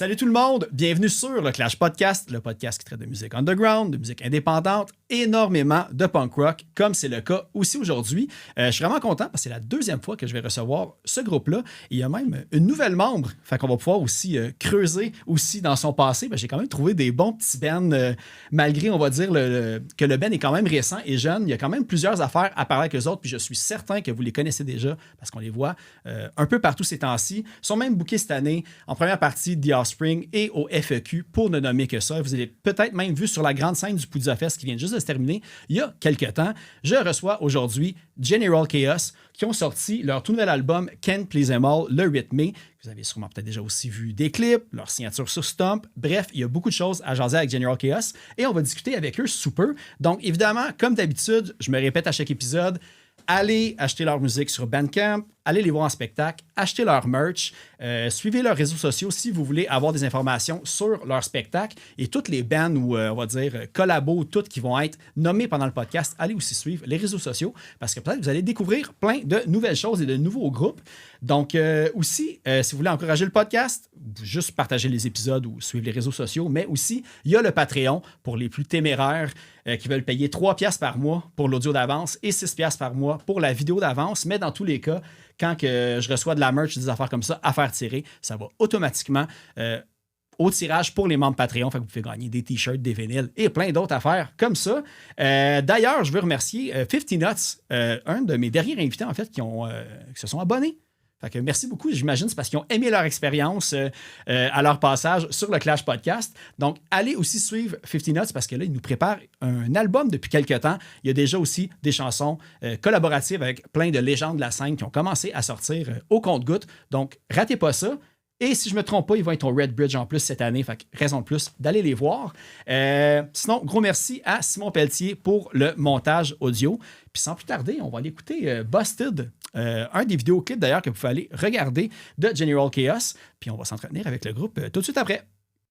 Salut tout le monde, bienvenue sur le Clash Podcast, le podcast qui traite de musique underground, de musique indépendante, énormément de punk rock, comme c'est le cas aussi aujourd'hui. Je suis vraiment content parce que c'est la deuxième fois que je vais recevoir ce groupe-là. Et il y a même une nouvelle membre, fait qu'on va pouvoir aussi creuser aussi dans son passé. J'ai quand même trouvé des bons petits bands, malgré, on va dire, que le band est quand même récent et jeune. Il y a quand même plusieurs affaires à parler avec eux autres, puis je suis certain que vous les connaissez déjà parce qu'on les voit un peu partout ces temps-ci. Ils sont même bookés cette année en première partie The Offspring et au FEQ, pour ne nommer que ça. Vous avez peut-être même vu sur la grande scène du Poudza Fest qui vient juste de se terminer il y a quelques temps. Je reçois aujourd'hui General Chaos qui ont sorti leur tout nouvel album Can't Please Them All le 8 mai. Vous avez sûrement peut-être déjà aussi vu des clips, leur signature sur Stomp. Bref, il y a beaucoup de choses à jaser avec General Chaos et on va discuter avec eux sous peu. Donc évidemment, comme d'habitude, je me répète à chaque épisode, allez acheter leur musique sur Bandcamp, allez les voir en spectacle, achetez leur merch, suivez leurs réseaux sociaux si vous voulez avoir des informations sur leur spectacle et toutes les bands ou on va dire collabos, toutes qui vont être nommées pendant le podcast, allez aussi suivre les réseaux sociaux parce que peut-être vous allez découvrir plein de nouvelles choses et de nouveaux groupes. Donc aussi, si vous voulez encourager le podcast, juste partager les épisodes ou suivre les réseaux sociaux, mais aussi, il y a le Patreon pour les plus téméraires qui veulent payer 3$ par mois pour l'audio d'avance et 6$ par mois pour la vidéo d'avance, mais dans tous les cas, quand que je reçois de la merch, des affaires comme ça à faire tirer, ça va automatiquement au tirage pour les membres Patreon. Fait que vous pouvez gagner des t-shirts, des vinyles et plein d'autres affaires comme ça. D'ailleurs, je veux remercier 50 Nuts, un de mes derniers invités en fait qui se sont abonnés. Fait que merci beaucoup. J'imagine c'est parce qu'ils ont aimé leur expérience à leur passage sur le Clash Podcast. Donc, allez aussi suivre 50 Nuts parce que là, ils nous préparent un album depuis quelques temps. Il y a déjà aussi des chansons collaboratives avec plein de légendes de la scène qui ont commencé à sortir au compte-gouttes. Donc, ratez pas ça. Et si je ne me trompe pas, ils vont être au Red Bridge en plus cette année. Fait que raison de plus d'aller les voir. Sinon, gros merci à Simon Pelletier pour le montage audio. Puis sans plus tarder, on va aller écouter Busted, un des vidéoclips d'ailleurs que vous pouvez aller regarder de General Chaos. Puis on va s'entretenir avec le groupe tout de suite après.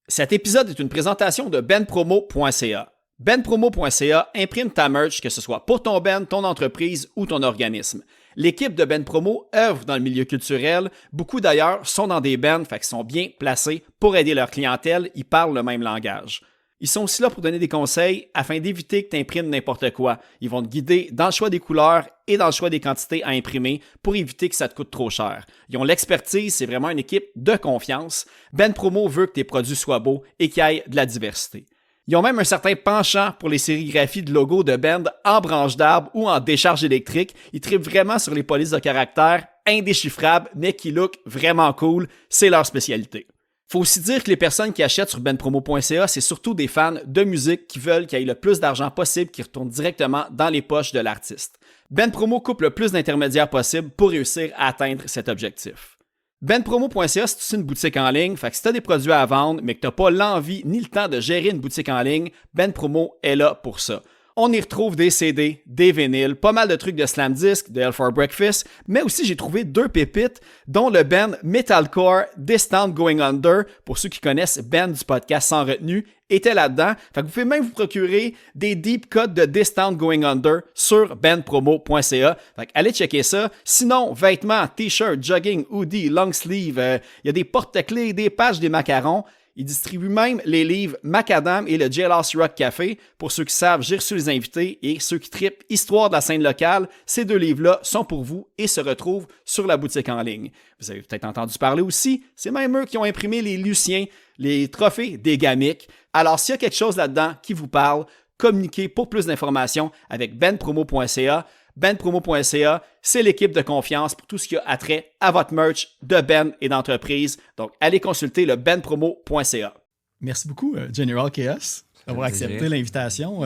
Cet épisode est une présentation de benpromo.ca. benpromo.ca imprime ta merch, que ce soit pour ton band, ton entreprise ou ton organisme. L'équipe de Ben Promo œuvre dans le milieu culturel. Beaucoup d'ailleurs sont dans des bands, fait qu'ils sont bien placés pour aider leur clientèle. Ils parlent le même langage. Ils sont aussi là pour donner des conseils afin d'éviter que tu imprimes n'importe quoi. Ils vont te guider dans le choix des couleurs et dans le choix des quantités à imprimer pour éviter que ça te coûte trop cher. Ils ont l'expertise, c'est vraiment une équipe de confiance. Ben Promo veut que tes produits soient beaux et qu'il y ait de la diversité. Ils ont même un certain penchant pour les sérigraphies de logos de band en branche d'arbre ou en décharge électrique. Ils trippent vraiment sur les polices de caractère indéchiffrables, mais qui look vraiment cool. C'est leur spécialité. Faut aussi dire que les personnes qui achètent sur benpromo.ca, c'est surtout des fans de musique qui veulent qu'il y ait le plus d'argent possible qui retourne directement dans les poches de l'artiste. Ben Promo coupe le plus d'intermédiaires possible pour réussir à atteindre cet objectif. benpromo.ca, c'est aussi une boutique en ligne, fait que si tu as des produits à vendre, mais que tu n'as pas l'envie ni le temps de gérer une boutique en ligne, Ben Promo est là pour ça. On y retrouve des CD, des vinyles, pas mal de trucs de Slam Disc, de Hell for Breakfast, mais aussi j'ai trouvé 2 pépites, dont le band metalcore Distant Going Under, pour ceux qui connaissent Ben du podcast Sans Retenue, était là-dedans. Fait que vous pouvez même vous procurer des deep cuts de Distant Going Under sur benpromo.ca. Fait que allez checker ça. Sinon, vêtements, t-shirts, jogging, hoodie, long sleeve, il y a des porte-clés, des patchs, des macarons. Ils distribuent même les livres Macadam et le Jailhouse Rock Café. Pour ceux qui savent, j'ai reçu les invités et ceux qui trippent Histoire de la scène locale. Ces 2 livres-là sont pour vous et se retrouvent sur la boutique en ligne. Vous avez peut-être entendu parler aussi, c'est même eux qui ont imprimé les Luciens, les trophées des Gamiques. Alors, s'il y a quelque chose là-dedans qui vous parle, communiquez pour plus d'informations avec benpromo.ca. benpromo.ca, c'est l'équipe de confiance pour tout ce qui a attrait à votre merch de Ben et d'entreprise. Donc, allez consulter le benpromo.ca. Merci beaucoup, General Chaos, d'avoir accepté l'invitation.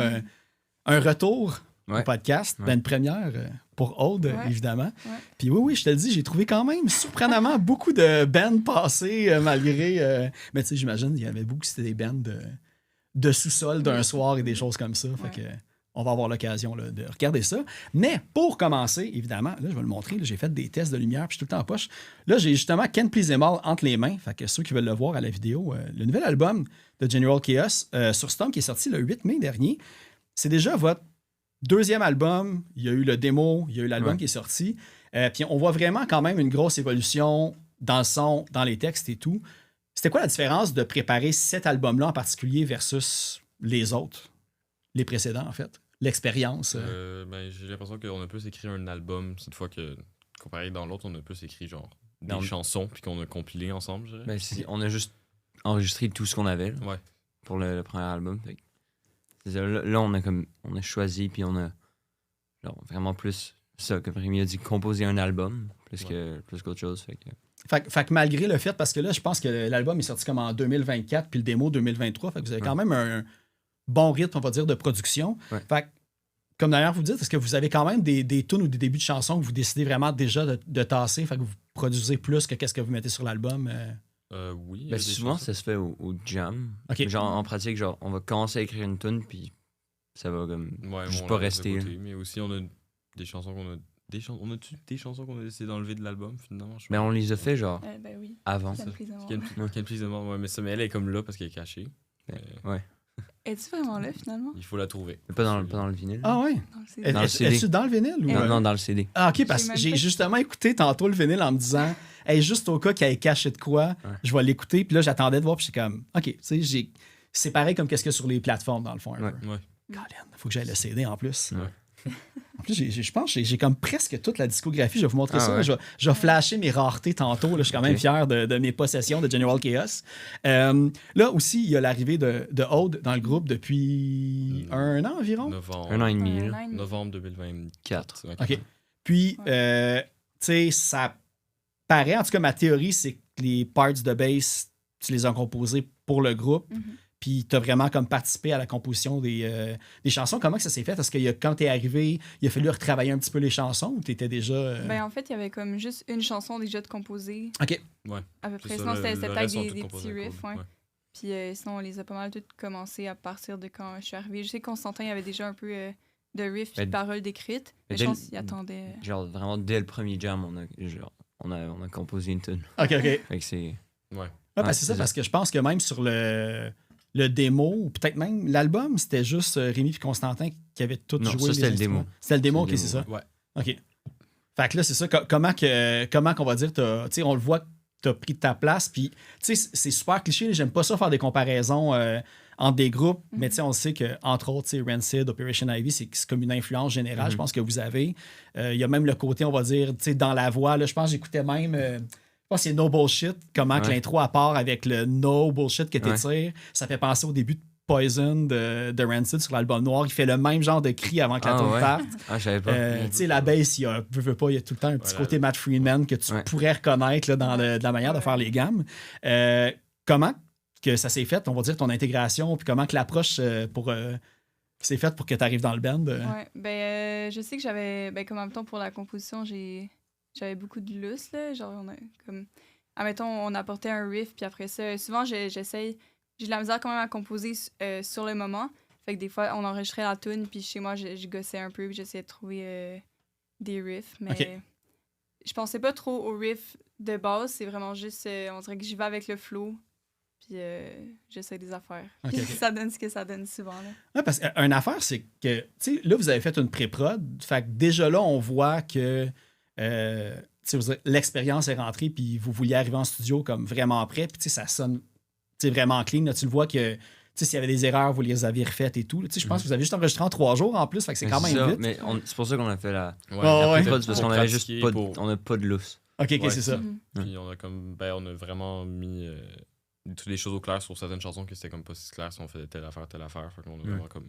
Un retour au podcast, une première pour Aude, évidemment. Ouais. Puis oui, je te le dis, j'ai trouvé quand même surprenamment beaucoup de bands passés, malgré... mais tu sais, j'imagine qu'il y avait beaucoup, c'était des bands de sous-sol d'un soir et des choses comme ça. Fait que... on va avoir l'occasion là, de regarder ça. Mais pour commencer, évidemment, là, je vais le montrer. Là, j'ai fait des tests de lumière, puis je suis tout le temps en poche. Là, j'ai justement Can't Please Them All entre les mains. Fait que ceux qui veulent le voir à la vidéo, le nouvel album de General Chaos sur Stomp qui est sorti le 8 mai dernier, c'est déjà votre 2e album. Il y a eu le démo, il y a eu l'album qui est sorti. Puis on voit vraiment quand même une grosse évolution dans le son, dans les textes et tout. C'était quoi la différence de préparer cet album-là en particulier versus les autres, les précédents, en fait? L'expérience. J'ai l'impression qu'on a plus écrit un album cette fois que, comparé dans l'autre, on a plus écrit genre des Non. chansons puis qu'on a compilé ensemble, je dirais. Ben, on a juste enregistré tout ce qu'on avait là, Ouais. pour le premier album. Fait que c'est ça, là, on a choisi, puis on a genre, vraiment plus ça, comme Rémi a dit, composer un album plus qu'autre chose. Fait que malgré le fait, parce que là, je pense que l'album est sorti comme en 2024, puis le démo 2023, fait que vous avez quand même un bon rythme, on va dire, de production. Ouais. Fait que, comme d'ailleurs vous dites, est-ce que vous avez quand même des tunes ou des débuts de chansons que vous décidez vraiment déjà de tasser, fait que vous produisez plus que qu'est-ce que vous mettez sur l'album? Oui. il y a Ben, des souvent, chansons. ça se fait au jam. OK. Genre, en pratique, genre, on va commencer à écrire une tune, puis ça va comme Ouais, juste on pas la laisse de rester. côté, mais aussi, on a des chansons qu'on a. On a-tu des chansons qu'on a décidé d'enlever de l'album finalement? Mais on les a fait, genre, Ben oui. avant. Quelle prise de mort. Quelle prise de mort, ouais, mais elle est comme là parce qu'elle est cachée. Ouais. Es-tu vraiment là, finalement? Il faut la trouver. Mais pas dans le vinyle. Ah ouais? Non, c'est- Dans le CD. Es-tu dans le vinyle? Ou... Non, dans le CD. Ah, OK, parce que même j'ai pas- justement écouté tantôt le vinyle en me disant, hey, juste au cas qu'il ait caché de quoi, Ouais. je vais l'écouter. Puis là, j'attendais de voir, puis j'étais comme, OK, tu sais, c'est pareil comme qu'est-ce qu'il y a sur les plateformes, dans le fond. un Ouais. peu. Ouais. Colin, faut que j'aille le CD en plus. Ouais. En plus, je pense que j'ai comme presque toute la discographie. Je vais vous montrer Ah ça. ouais. Je vais flasher mes raretés tantôt. Là. Je suis quand même Ok. fier de mes possessions de General Chaos. Là aussi, il y a l'arrivée de Aude dans le groupe depuis un an environ. Novembre, 1 an et demi, Un là. an et demi. novembre 2024. 4. OK. Puis, tu sais, ça paraît, en tout cas, ma théorie, c'est que les parts de bass, tu les as composés pour le groupe. Mhm. Puis tu as vraiment comme participé à la composition des chansons. Comment que ça s'est fait? Est-ce que quand tu es arrivé, il a fallu retravailler un petit peu les chansons ou tu étais déjà... Ben, en fait, il y avait comme juste une chanson déjà de composer. OK. Ouais. À peu C'est près. ça, Sinon, le c'était avec reste, on des tout composé petits à riffs. code, Ouais. ouais. Puis sinon, on les a pas mal toutes commencées à partir de quand je suis arrivée. Je sais que Constantin, il y avait déjà un peu de riffs et de Ben, paroles décrites. Mais mais je dès pense le- qu'il attendait. Genre, vraiment, dès le premier jam, on a composé une tune. OK. Fait que c'est... Ouais. Ouais, Ouais, c'est ça, c'est parce que je pense que même sur le démo, ou peut-être même l'album, c'était juste Rémi et Constantin qui avaient tout Non, joué. ça, les c'était le instruments. démo. C'était le démo, OK, C'était le c'est ça. démo, Ouais. OK. Fait que là, c'est ça. Comment qu'on va dire, tu sais, on le voit que tu as pris ta place. Puis, tu sais, c'est super cliché. J'aime pas ça faire des comparaisons entre des groupes. Mais, tu sais, on sait qu'entre autres, tu sais, Rancid, Operation Ivy, c'est comme une influence générale, je pense que vous avez. Il y a même le côté, on va dire, tu sais, dans la voix. Là, je pense que j'écoutais même. Je pense que c'est No Bullshit. Comment que Ouais. l'intro à part avec le No Bullshit que t'étires. Ouais. Ça fait penser au début de Poison de Rancid sur l'album noir. Il fait le même genre de cri avant que la Ah, tune ouais. parte. Ah, je savais pas. Tu sais, la bass, il y a tout le temps un petit Voilà. côté Matt Freeman que tu Ouais. pourrais reconnaître là, dans de la manière de faire les gammes. Comment que ça s'est fait, on va dire, ton intégration, puis comment que l'approche s'est faite pour que tu arrives dans le band? Ouais, ben, je sais que j'avais, ben, comme en même temps pour la composition, j'avais beaucoup de lousse, là. Genre, on a comme, admettons, on apportait un riff, puis après ça, souvent, j'essaye, j'ai de la misère quand même à composer sur le moment. Fait que des fois, on enregistrait la tune, puis chez moi, je gossais un peu, puis j'essayais de trouver des riffs. Mais Ok. je pensais pas trop aux riffs de base, c'est vraiment juste, on dirait que j'y vais avec le flow, puis j'essaie des affaires. Ok, Puis ok. ça donne ce que ça donne souvent, là. Ouais, parce qu'une affaire, c'est que, tu sais, là, vous avez fait une pré-prod. Fait que déjà là, on voit que tu sais, vous dire, l'expérience est rentrée, puis vous vouliez arriver en studio comme vraiment prêt, puis tu sais, ça sonne tu sais, vraiment clean. Là, tu le vois que, tu sais, s'il y avait des erreurs, vous les avez refaites et tout. Tu sais, je pense que vous avez juste enregistré en 3 jours en plus, fait que c'est quand même ça, vite. Mais c'est pour ça qu'on a fait la ouais. pré-prod, c'est parce Pour qu'on avait juste pratiquer, pas de, pour- on a pas de lousse. OK, Ouais. c'est ça. Mhm. Puis on a comme on a vraiment mis toutes les choses au clair sur certaines chansons que c'était comme pas si clair si on faisait telle affaire. Fait qu'on a vraiment comme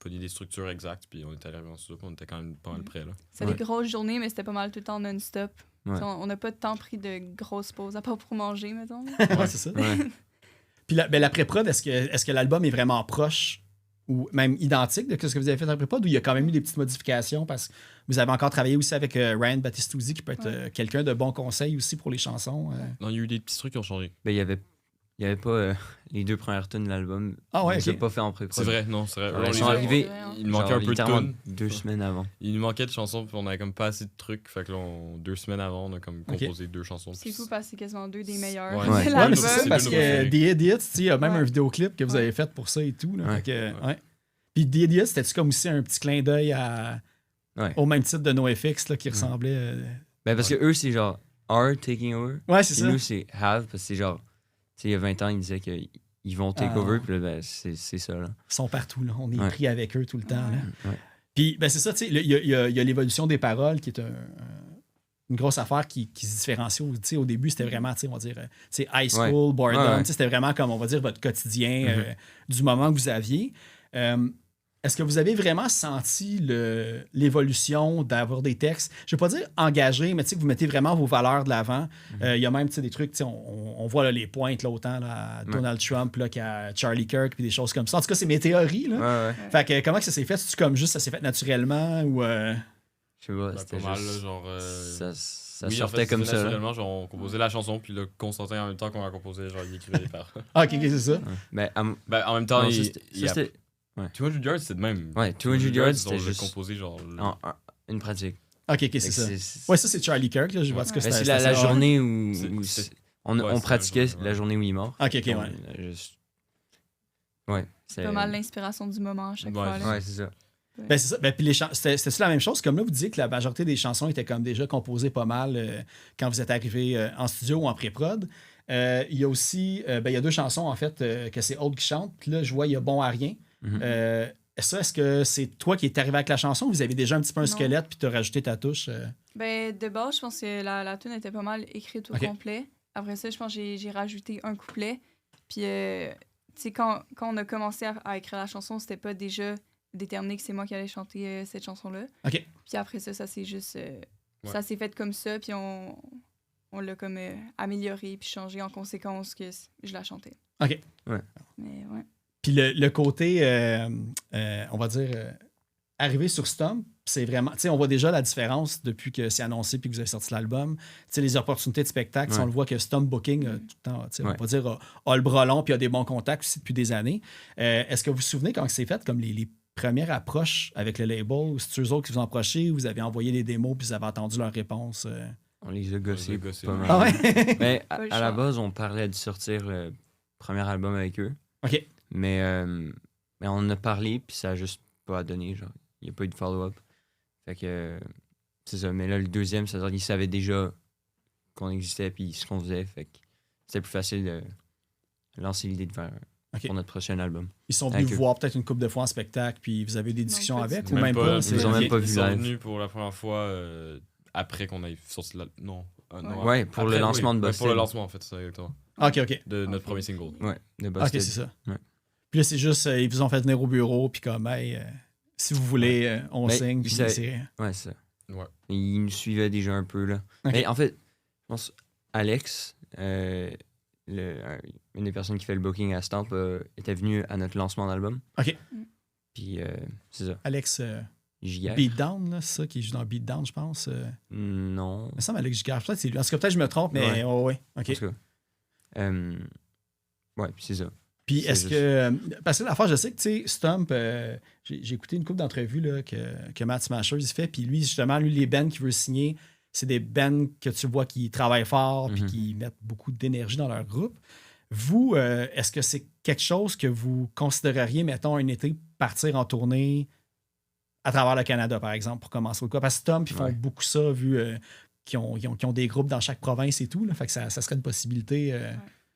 pas dit des structures exactes, puis on était arrivé en studio, puis on était quand même pas mal près là. C'était Ouais. des grosses journées, mais c'était pas mal tout le temps non-stop. Ouais. T'sais, on n'a pas de temps pris de grosses pauses, à part pour manger, mettons. Ouais, c'est ça. Ouais. Puis la pré-prod, est-ce que l'album est vraiment proche ou même identique de ce que vous avez fait dans la pré-prod, ou il y a quand même eu des petites modifications parce que vous avez encore travaillé aussi avec Ryan Battistuzzi, qui peut être quelqu'un de bon conseil aussi pour les chansons. Non, il y a eu des petits trucs qui ont changé. Ben, il y avait pas les 2 premières tunes de l'album. Ah ouais, On les a ok. pas fait en pré-prod. C'est vrai, non, c'est vrai. Ouais, On ils les sont a- arrivés. C'est vrai, hein. Il manquait un peu de littéralement tunes. 2 semaines avant. Il nous manquait de chansons, puis on avait comme pas assez de trucs. Fait que là, 2 semaines avant, on a comme Ok. composé 2 chansons. C'est puis fou parce que c'est quasiment 2 des meilleurs. Ouais. de Ouais. Ouais, l'album. mais c'est ça, C'est parce le que nouveau The Idiots, tu sais, il y a même Ouais. un vidéoclip que vous Ouais. avez fait pour ça et tout. Là, Ouais. fait que, ouais. Puis The Idiots, c'était-tu comme aussi un petit clin d'œil Ouais. au même titre de NoFX là, qui ressemblait. Ben, parce que eux, c'est genre are taking over. Ouais, c'est Et ça. nous, c'est have, parce que c'est genre. il y a 20 ans, ils disaient qu'ils vont take over, puis là, ben, c'est ça. Là. Ils sont partout, là. On est Ouais. pris avec eux tout le temps. Là. Ouais. Puis, ben, c'est ça, tu sais, il y a l'évolution des paroles qui est une grosse affaire qui se différencie. Tu sais, au début, c'était vraiment, tu sais, on va dire, tu sais, high school, boredom. Ouais. Tu sais, c'était vraiment comme, on va dire, votre quotidien du moment que vous aviez. Est-ce que vous avez vraiment senti l'évolution d'avoir des textes, je ne vais pas dire engagés, mais tu sais, que vous mettez vraiment vos valeurs de l'avant? Il y a même, tu sais, des trucs, tu sais, on voit là, les pointes, là, autant là, à Donald Trump là, qu'à Charlie Kirk, puis des choses comme ça. En tout cas, c'est mes théories, là. Ouais. Fait que comment que ça s'est fait? C'est-tu comme juste, ça s'est fait naturellement ou... Je sais pas, Ben, c'était pas mal, juste... là, genre. Ça oui, sortait en fait, comme ça. Là. Naturellement, genre, on composait la chanson, puis là, Constantin, en même temps qu'on a composé, genre, il écrivait les paroles. Ah, ok, c'est ça. Ouais. Ben, Ben, en même temps, non, il. ça, c'était 200 Yards, c'est de même. Ouais, 200 Yards, on c'était l'a juste composé, genre. une pratique. Ok, c'est Fait que ça. Ouais, ça, c'est Charlie Kirk, là. Je vois ce que Ben, c'est c'était. la ça. journée où C'est- on ouais, c'est pratiquait la journée, la ouais. journée où il est mort. Ok, On ouais. a juste... Ouais, C'est pas mal l'inspiration du moment à chaque Ouais, fois. Là. Ouais, c'est ça. Ben, c'est ça. Ben, puis c'était-tu la même chose? Comme là, vous disiez que la majorité des chansons étaient comme déjà composées pas mal quand vous êtes arrivé en studio ou en pré-prod. Il y a aussi, il y a 2 chansons, en fait, que c'est Aude qui chante. Puis là, je vois, il y a Bon à rien. Mhm. Est-ce que c'est toi qui es arrivé avec la chanson ou vous avez déjà un petit peu un Non. squelette puis tu as rajouté ta touche? Ben, de base, je pense que la tune était pas mal écrite au Ok. complet. Après ça, je pense que j'ai rajouté un couplet. Puis, tu sais, quand on a commencé à écrire la chanson, c'était pas déjà déterminé que c'est moi qui allais chanter cette chanson-là. OK. Puis après ça s'est juste... Ça s'est fait comme ça, puis on l'a comme amélioré puis changé en conséquence que je la chantais. OK. Ouais. Mais ouais. Puis le côté, on va dire, arrivé sur Stomp, c'est vraiment, tu sais, on voit déjà la différence depuis que c'est annoncé puis que vous avez sorti l'album. Tu sais, les opportunités de spectacle, Ouais. on le voit que Stomp Booking, tout le temps, tu sais, on va Ouais. pas dire a le bras long puis a des bons contacts aussi depuis des années. Est-ce que vous vous souvenez quand c'est fait, comme les premières approches avec le label, ou c'est eux autres qui vous ont approché, vous avez envoyé des démos puis vous avez attendu leur réponse? On les a gossés. gossés, pas ouais. mal. Ah ouais? Mais Pas le à la choix. base, on parlait de sortir le premier album avec eux. OK. Mais on en a parlé, puis ça a juste pas donné. Genre, il n'y a pas eu de follow-up. Fait que c'est ça. Mais là, le deuxième, c'est-à-dire qu'ils savaient déjà qu'on existait, puis ce qu'on faisait. Fait que c'était plus facile de lancer l'idée de faire OK. pour notre prochain album. Ils sont venus Avec vous eux. voir peut-être une couple de fois en spectacle, puis vous avez eu des discussions pas avec, du ou tout. même pas? Ils c'est- nous ont même pas Ils vu sont live. venus pour la première fois après qu'on ait sorti la. Non. non, Ouais, pour le lancement de ouais, Busted. Pour le lancement, en fait, c'est ça, exactement. OK. De notre premier single. Ouais, de OK, Busted. c'est ça. Ouais. Puis là, c'est juste, ils vous ont fait venir au bureau, puis comme, hey, si vous voulez, on Ben, signe, ils puis savaient- c'est... Ouais, c'est ça. Ouais. Et ils nous suivaient déjà un peu, là. Ok. Mais en fait, je pense Alex, une des personnes qui fait le booking à Stamp, était venu à notre lancement d'album. OK. Puis, c'est ça. Alex JR. Beatdown, là, c'est ça, qui joue dans Beatdown, je pense. Non. Il me semble Alex Gigard, peut-être c'est lui. En tout cas, peut-être je me trompe, mais ouais. En OK. tout cas. Ouais, puis c'est ça. Puis c'est est-ce juste- que... Parce que la fois, je sais que, tu sais, Stump, j'ai écouté une couple d'entrevues là, que Matt Smashers fait, puis lui, justement, les bands qu'il veut signer, c'est des bands que tu vois qui travaillent fort, puis Mhm. qui mettent beaucoup d'énergie dans leur groupe. Vous, est-ce que c'est quelque chose que vous considéreriez, mettons, un été, partir en tournée à travers le Canada, par exemple, pour commencer ou quoi? Parce que Stump, ils font Ouais. beaucoup ça, vu qu'ils ont des groupes dans chaque province et tout. Là, fait que ça serait une possibilité.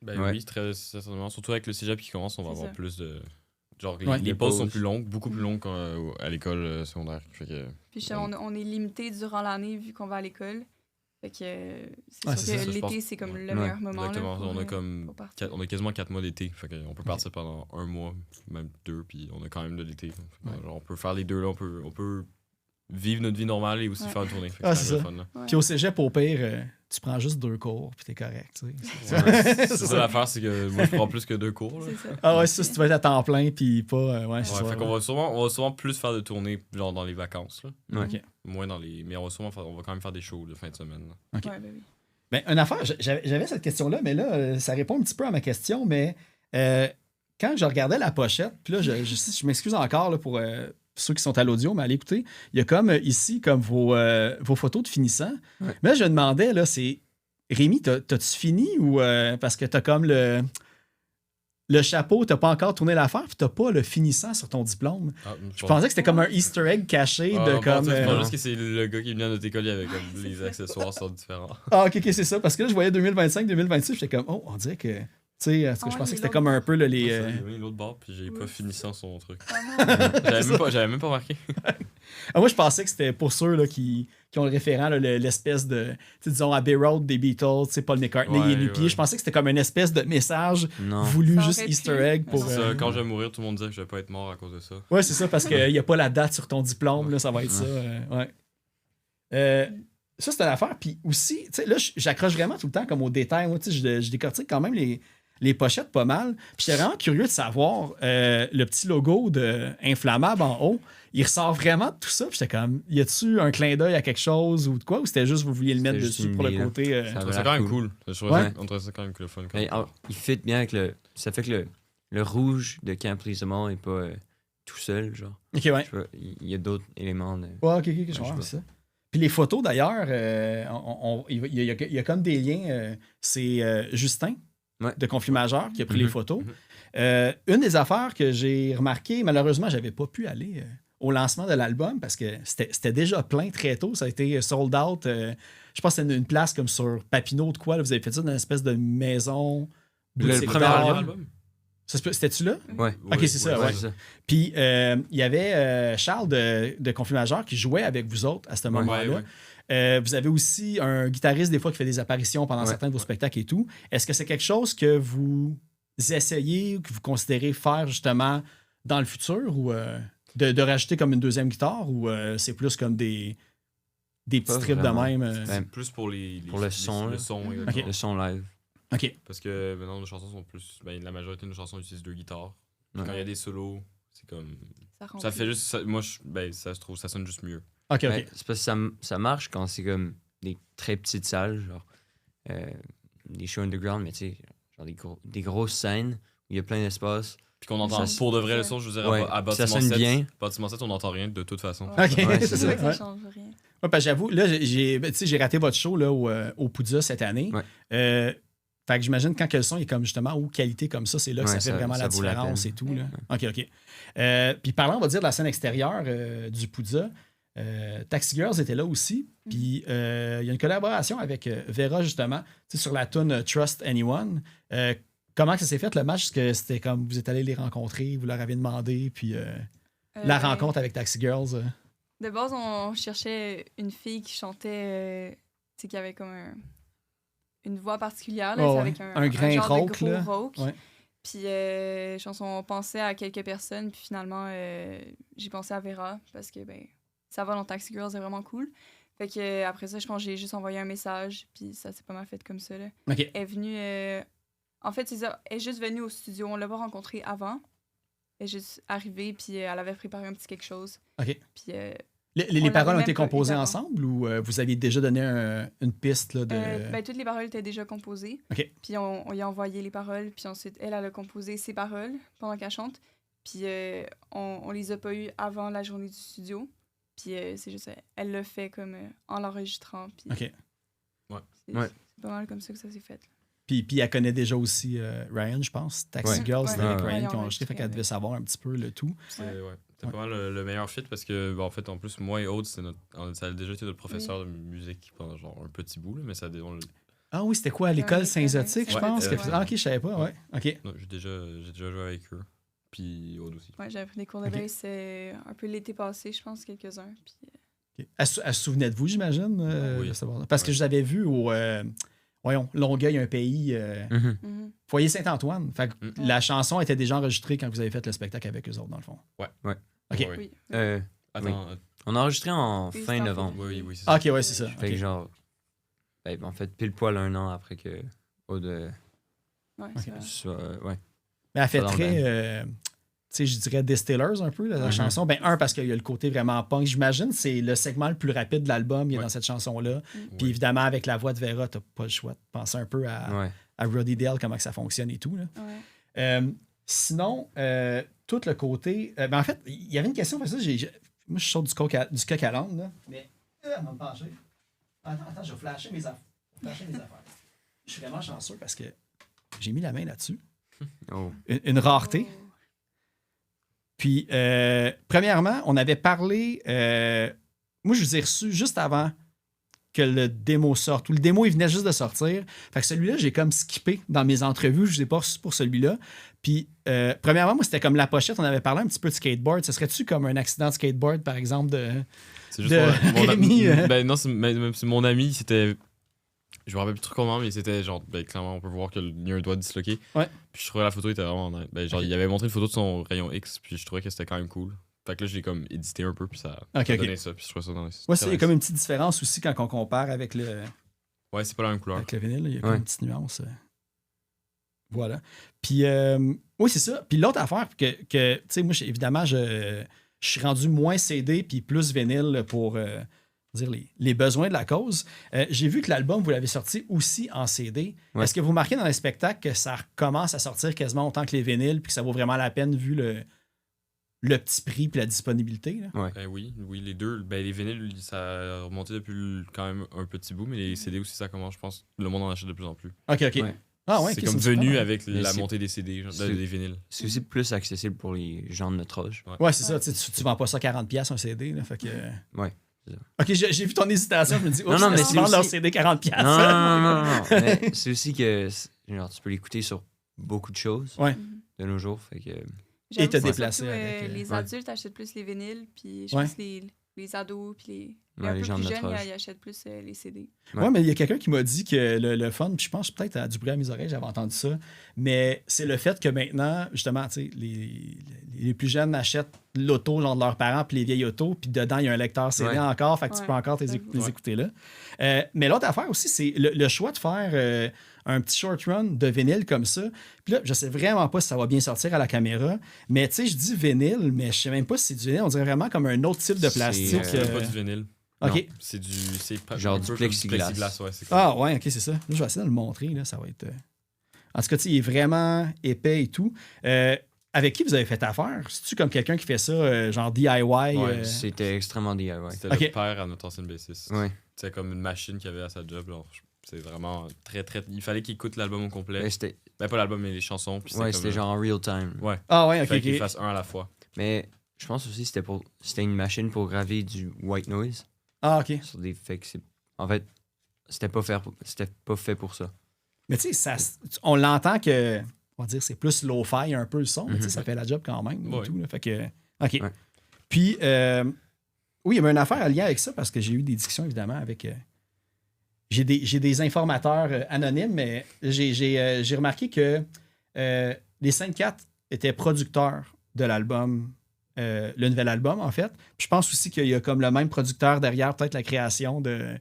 Ben Ouais. oui, très certainement. Surtout avec le cégep qui commence, on va C'est avoir ça. plus de. Genre, Ouais. les Les pauses sont pauses. plus longues, beaucoup plus longues qu'à l'école secondaire. Fait que, Puis on est limité durant l'année vu qu'on va à l'école. Fait que c'est Ouais, sûr c'est que ça, je l'été, pense. c'est comme Ouais. le meilleur moment. exactement. Là, pour, On a comme pour partir. on a quasiment 4 mois d'été. Fait qu'on peut partir pendant un mois, même 2, puis on a quand même de l'été. Fait que, Ouais. genre, on peut faire les deux là, on peut vivre notre vie normale et aussi Ouais. faire une tournée. Fait que Ah, c'est c'est le ça. fun, là. Ouais. Puis au cégep, au pire, tu prends juste 2 cours, puis t'es correct. Tu sais. Ouais, c'est ça l'affaire, c'est que moi je prends plus que 2 cours. Là. C'est ça. Ah ouais, ça, si tu vas être à temps plein, puis pas. Ouais, Ouais, c'est ça. fait qu'on va sûrement plus faire de tournées genre dans les vacances. Là. Ouais. OK. Moins dans les. Mais on va quand même faire des shows de fin de semaine. Là. OK. Ouais, ben oui. Ben, une affaire, j'avais cette question-là, mais là, ça répond un petit peu à ma question, mais quand je regardais la pochette, puis là, je m'excuse encore là, pour ceux qui sont à l'audio, mais allez écouter, il y a comme ici, comme vos photos de finissants. Ouais. Mais là, je me demandais, là, c'est. Rémi, t'as-tu fini ou parce que t'as comme le chapeau, t'as pas encore tourné l'affaire, puis t'as pas le finissant sur ton diplôme. Ah, Je pensais que c'était comme un Easter egg caché Ah, de non, comme. Je pense juste que c'est le gars qui est venu à notre école, il avait comme les accessoires sont différents. Ah, ok, c'est ça. Parce que là, je voyais 2025, 2026, j'étais comme, oh, on dirait que. Tu sais, parce que Ah je ouais, pensais que les c'était comme un peu là, les. J'ai mis l'autre bord, puis j'ai pas Oui. fini sans son truc. Ah non. J'avais même pas remarqué. Moi, je pensais que c'était pour ceux là, qui ont le référent, là, l'espèce de. Tu sais, disons, Abbey Road des Beatles, tu sais, Paul McCartney, il est nu-pied. Ouais. Je pensais que c'était comme une espèce de message Non. voulu, Ça juste aurait Easter pu, egg mais pour. non. Ça, quand je vais mourir, tout le monde dirait que je vais pas être mort à cause de ça. Ouais, c'est ça, parce qu'il n'y a pas la date sur ton diplôme, là, ça va être ça. Ouais. Ça, c'est une affaire. Puis aussi, tu sais, là, j'accroche vraiment tout le temps comme aux détails. Moi, tu sais, je décortique quand même les pochettes pas mal. Puis j'étais vraiment curieux de savoir le petit logo de Inflammable en haut. Il ressort vraiment de tout ça. Puis j'étais comme, y a-tu un clin d'œil à quelque chose ou de quoi? Ou c'était juste vous vouliez le mettre C'était juste dessus une pour le idée, là. côté. Ça Je avait trouve ça l'air quand même cool. cool. On trouvait ça quand même fun. Mais, il fit bien avec le. Ça fait que le rouge de Camp Pleasemore n'est pas tout seul, genre. Ok, ouais. Je sais pas, il y a d'autres éléments. Ouais, ok, je comprends sais ça. Puis les photos, d'ailleurs, il y a comme des liens. C'est Justin de Conflit Majeur qui a pris les photos. Une des affaires que j'ai remarqué, malheureusement, j'avais pas pu aller au lancement de l'album parce que c'était déjà plein très tôt. Ça a été sold out. Je pense que c'était une place comme sur Papineau de quoi. Là, vous avez fait ça dans une espèce de maison. Le boutique premier d'art. album? C'était-tu là? Ouais. Ok, c'est ça, ouais. c'est ça. Puis il y avait Charles de Conflit Majeur qui jouait avec vous autres à ce moment-là. Vous avez aussi un guitariste des fois qui fait des apparitions pendant certains de vos spectacles et tout. Est-ce que c'est quelque chose que vous essayez ou que vous considérez faire justement dans le futur ou de rajouter comme une deuxième guitare ou c'est plus comme des petits Pas trips vraiment. de même? Ben, Plus pour Pour le son, Le là. son, Ok. exactement. Le son live. OK. Parce que maintenant, nos chansons sont plus. Ben, la majorité de nos chansons utilisent 2 guitares. Puis Ouais. quand il y a des solos, c'est comme. Ça remplit. fait juste. Moi, ça se trouve, ça sonne juste mieux. OK, OK. Ouais, c'est parce que ça marche quand c'est comme des très petites salles, genre des shows underground, mais tu sais, genre des grosses scènes où il y a plein d'espace. Puis qu'on entend Ça- pour de vrai le son, je veux dire, Ouais, à puis ça Bâtiment sonne 7. bien. Bâtiment 7, on n'entend rien de toute façon. OK, Ouais, c'est c'est ça. vrai que ça Ouais. change rien. Ouais, parce que j'avoue, là, j'ai raté votre show là, au Poudza cette année. Ouais. Fait que j'imagine quand que le son est comme justement haute qualité comme ça, c'est là que Ouais, ça fait ça- vraiment ça la vaut la différence peine. et tout. Là. OK. Puis parlant, on va dire, de la scène extérieure du Poudza, Taxi Girls était là aussi. Puis il y a une collaboration avec Vera, justement, tu sais, sur la tune Trust Anyone. Comment ça s'est fait le match? Est-ce que c'était comme vous êtes allés les rencontrer, vous leur avez demandé, puis la rencontre avec Taxi Girls? De base, on cherchait une fille qui chantait, tu sais, qui avait comme une voix particulière, là, Oh, c'est ouais. avec Un grain genre rauque, de gros là. rauque. Ouais. Puis, on pensait à quelques personnes, puis finalement, j'ai pensé à Vera, parce que, ben, ça va dans Taxi Girls, c'est vraiment cool. Fait que après ça, je pense que j'ai juste envoyé un message, puis ça s'est pas mal fait comme ça, là. OK. Elle est venue... En fait, c'est ça, elle est juste venue au studio, on l'a pas rencontrée avant. Elle est juste arrivée, puis elle avait préparé un petit quelque chose. OK. Puis... Les On paroles ont l'avait été même pas eu composées d'avant. ensemble ou vous aviez déjà donné une piste là, de. Ben, toutes les paroles étaient déjà composées. OK. Puis on lui a envoyé les paroles. Puis ensuite, elle a composé ses paroles pendant qu'elle chante. Puis on les a pas eues avant la journée du studio. Puis c'est juste, elle l'a fait comme en l'enregistrant. Puis OK. c'est Ouais. c'est pas mal comme ça que ça s'est fait. Puis elle connaît déjà aussi Ryan, je pense. Taxi Ouais. Girls, c'était avec Ouais, Ryan ouais. qui ont enregistré, fait qu'elle devait Ouais. savoir un petit peu le tout. C'était pas mal le meilleur fit parce que, en fait, en plus, moi et Aude, ça a déjà été notre professeur de musique pendant genre un petit bout, là, mais ça Ah oui, c'était quoi, à l'école Ouais, Saint-Zotique, je ouais, pense? ouais. Ah, OK, je savais pas, ouais. OK. non, j'ai déjà joué avec eux. Puis Aude aussi. Ouais, j'avais pris des cours de OK. bass un peu l'été passé, je pense, quelques-uns. Puis OK. Elle se souvenait de vous, j'imagine? Oui. de savoir. Parce que je vous avais vu au Longueuil, un pays, Mhm. Foyer Saint-Antoine. Fait que Mm. la chanson était déjà enregistrée quand vous avez fait le spectacle avec eux autres, dans le fond. OK. Ouais. oui. Attends. On a enregistré en Oui, fin c'est en novembre. Oui, c'est Ah, ça. OK, ouais, c'est ça. Fait OK. que genre, en fait, pile poil un an après que Aude Ouais, Ok. c'est vrai. soit. Ouais. Mais elle fait Pas dans le très, tu sais, je dirais Distillers un peu, la Mhm. chanson. Ben, parce qu'il y a le côté vraiment punk. J'imagine que c'est le segment le plus rapide de l'album, il est Ouais. dans cette chanson-là. Puis Ouais. évidemment, avec la voix de Vera, t'as pas le choix de penser un peu à Roddy Dale, comment que ça fonctionne et tout. Là. Ouais. Sinon, tout le côté. Ben, en fait, il y avait une question, parce que moi, je saute du coq à l'âne, là. Mais, on va me pencher. Attends, je vais flasher mes affaires. Je suis vraiment chanceux parce que j'ai mis la main là-dessus. Oh. Une rareté. Oh. Puis, premièrement, on avait parlé. Moi, je vous ai reçu juste avant que le démo sorte. Ou le démo, il venait juste de sortir. Fait que celui-là, j'ai comme skippé dans mes entrevues. Je ne sais pas pour celui-là. Puis, premièrement, moi, c'était comme la pochette. On avait parlé un petit peu de skateboard. Ce serait-tu comme un accident de skateboard, par exemple, C'est juste de mon Rémi, Ben non, c'est mon ami, c'était. Je me rappelle plus trop comment, mais c'était genre, ben clairement, on peut voir qu'il y a un doigt disloqué. Ouais. Puis je trouvais la photo était vraiment nice. Ben genre, Ok. il avait montré une photo de son rayon X, puis je trouvais que c'était quand même cool. Fait que là, j'ai comme édité un peu, puis ça a Ok. donné ça, puis je trouvais ça nice. Ouais, Très il y a nice. comme une petite différence aussi quand on compare avec le Ouais, c'est pas la même couleur. vinyle. Il y a comme Ouais. une petite nuance. Voilà. Puis, oui, c'est ça. Puis l'autre affaire, que tu sais, moi, évidemment, je suis rendu moins CD puis plus vinyle pour dire les besoins de la cause. J'ai vu que l'album, vous l'avez sorti aussi en CD. Ouais. Est-ce que vous remarquez dans les spectacles que ça recommence à sortir quasiment autant que les vinyles puis que ça vaut vraiment la peine vu le petit prix puis la disponibilité? Là? Ben oui, les deux. Ben les vinyles, ça a remonté depuis quand même un petit bout, mais les CD aussi, ça commence, je pense. Le monde en achète de plus en plus. OK. Ouais. Ah ouais, c'est ok, comme super. venu avec Mais la c'est- montée des CD, genre, c'est- des vinyles. C'est aussi plus accessible pour les gens de notre âge. Ouais, c'est ça. Tu vends pas ça 40$ un CD. Là, fait que... Ouais, c'est ça. OK, j'ai vu ton hésitation. Je me dis, Non, non, mais ils c'est vendent leur aussi- CD 40$. Non, non, non, non. Mais c'est aussi que genre, tu peux l'écouter sur beaucoup de choses Ouais. de nos jours. Fait que, J'avoue te que déplacer surtout, avec, les ouais. adultes achètent plus les vinyles, puis je Ouais. pense que les ados, puis les Ouais, un les peu gens de plus notre jeunes, âge. ils achètent plus les CD. Ouais, mais il y a quelqu'un qui m'a dit que le fun, puis je pense peut-être à du bruit à mes oreilles, j'avais entendu ça, mais c'est le fait que maintenant, justement, tu sais, les plus jeunes achètent l'auto, genre de leurs parents, puis les vieilles autos, puis dedans, il y a un lecteur CD Ouais. encore, fait que tu Ouais, peux encore les j'avoue. écouter là. Mais l'autre affaire aussi, c'est le choix de faire un petit short run de vinyle comme ça. Puis là, je sais vraiment pas si ça va bien sortir à la caméra, mais tu sais, je dis vinyle, mais je sais même pas si c'est du vinyle, on dirait vraiment comme un autre type de C'est, plastique. C'est pas du vinyle. OK. Non. C'est du. C'est pas Genre un du peu comme plexiglas. ouais, c'est cool. Ah ouais, ok, c'est ça. Là, je vais essayer de le montrer. Là, ça va être. En tout cas, tu sais, il est vraiment épais et tout. Avec qui vous avez fait affaire? C'est-tu comme quelqu'un qui fait ça, genre DIY? Ouais, c'était extrêmement DIY. C'était Ok. le père à notre ancienne bassiste. Ouais. C'était comme une machine qu'il avait à sa job. Là. C'est vraiment très, très. Il fallait qu'il écoute l'album au complet. Mais c'était Ben, pas l'album, mais les chansons. Puis ouais, comme, c'était genre en real time. Ouais. Ah ouais, ok, Fallait qu'il ok. fasse un à la fois. Mais je pense aussi que c'était une machine pour graver du white noise Ah, ok. sur des fait que en fait, c'était pas fait pour ça. Mais tu sais, on l'entend que, on va dire, c'est plus low-fi un peu le son, mais tu sais, Mhm. ça fait la job quand même. Et Ouais. tout, là. Fait que, ok. Ouais. Puis, oui, il y avait une affaire à lien avec ça parce que j'ai eu des discussions, évidemment, avec. J'ai des informateurs anonymes, mais j'ai remarqué que les 5-4 étaient producteurs de l'album, le nouvel album, en fait. Puis je pense aussi qu'il y a comme le même producteur derrière, peut-être la création du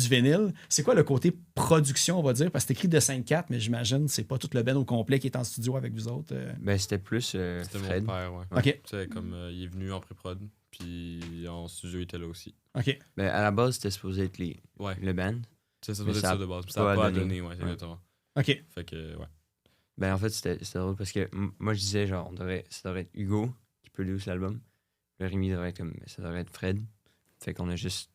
vinyle. C'est quoi le côté production, on va dire? Parce que c'est écrit de 5-4, mais j'imagine que c'est pas tout le band au complet qui est en studio avec vous autres. Ben c'était plus C'était Fred. mon père, ouais. OK, C'est comme il est venu en pré-prod, puis en studio, il était là aussi. OK. Ben à la base, c'était supposé être Ouais. le band. Ça doit Mais être ça ça a de base. pas Ça a pas à donné. donner, ouais, Ouais. exactement. OK. Fait que, ouais. Ben en fait, c'était drôle parce que moi je disais genre ça devrait être Hugo qui produit l'album. Le Rémi devrait être comme ça devrait être Fred. Fait qu'on a juste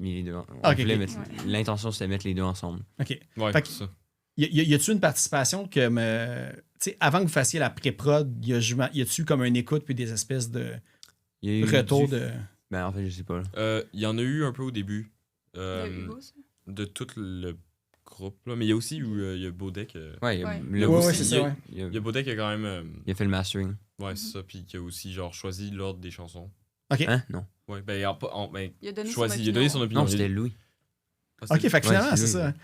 mis les deux. On Ok, voulait ok. mettre Ouais. l'intention c'était de mettre les deux ensemble. OK. Ouais, Fait que- c'est ça. Y a-tu une participation que, tu sais, avant que vous fassiez la pré-prod, y a-tu comme une écoute puis des espèces de Il y a eu retours du- de. Ben en fait, je sais pas. Là. Il y en a eu un peu au début. De Hugo, ça? De tout le groupe. Là. Mais il y a aussi il y a Bodek. Ouais, il y a Ouais. le Ouais, aussi, ouais, c'est ça, ouais. il Il y a Bodek qui a quand même. il a fait le mastering. Ouais, c'est ça. Puis qui a aussi genre choisi l'ordre des chansons. Hein? Non. Ouais, ben, Il a donné choisi. son Il a donné son opinion. opinion. Non, c'était Louis. Ah, OK, c'était- fait que finalement, Ouais, c'est c'est ça. lui.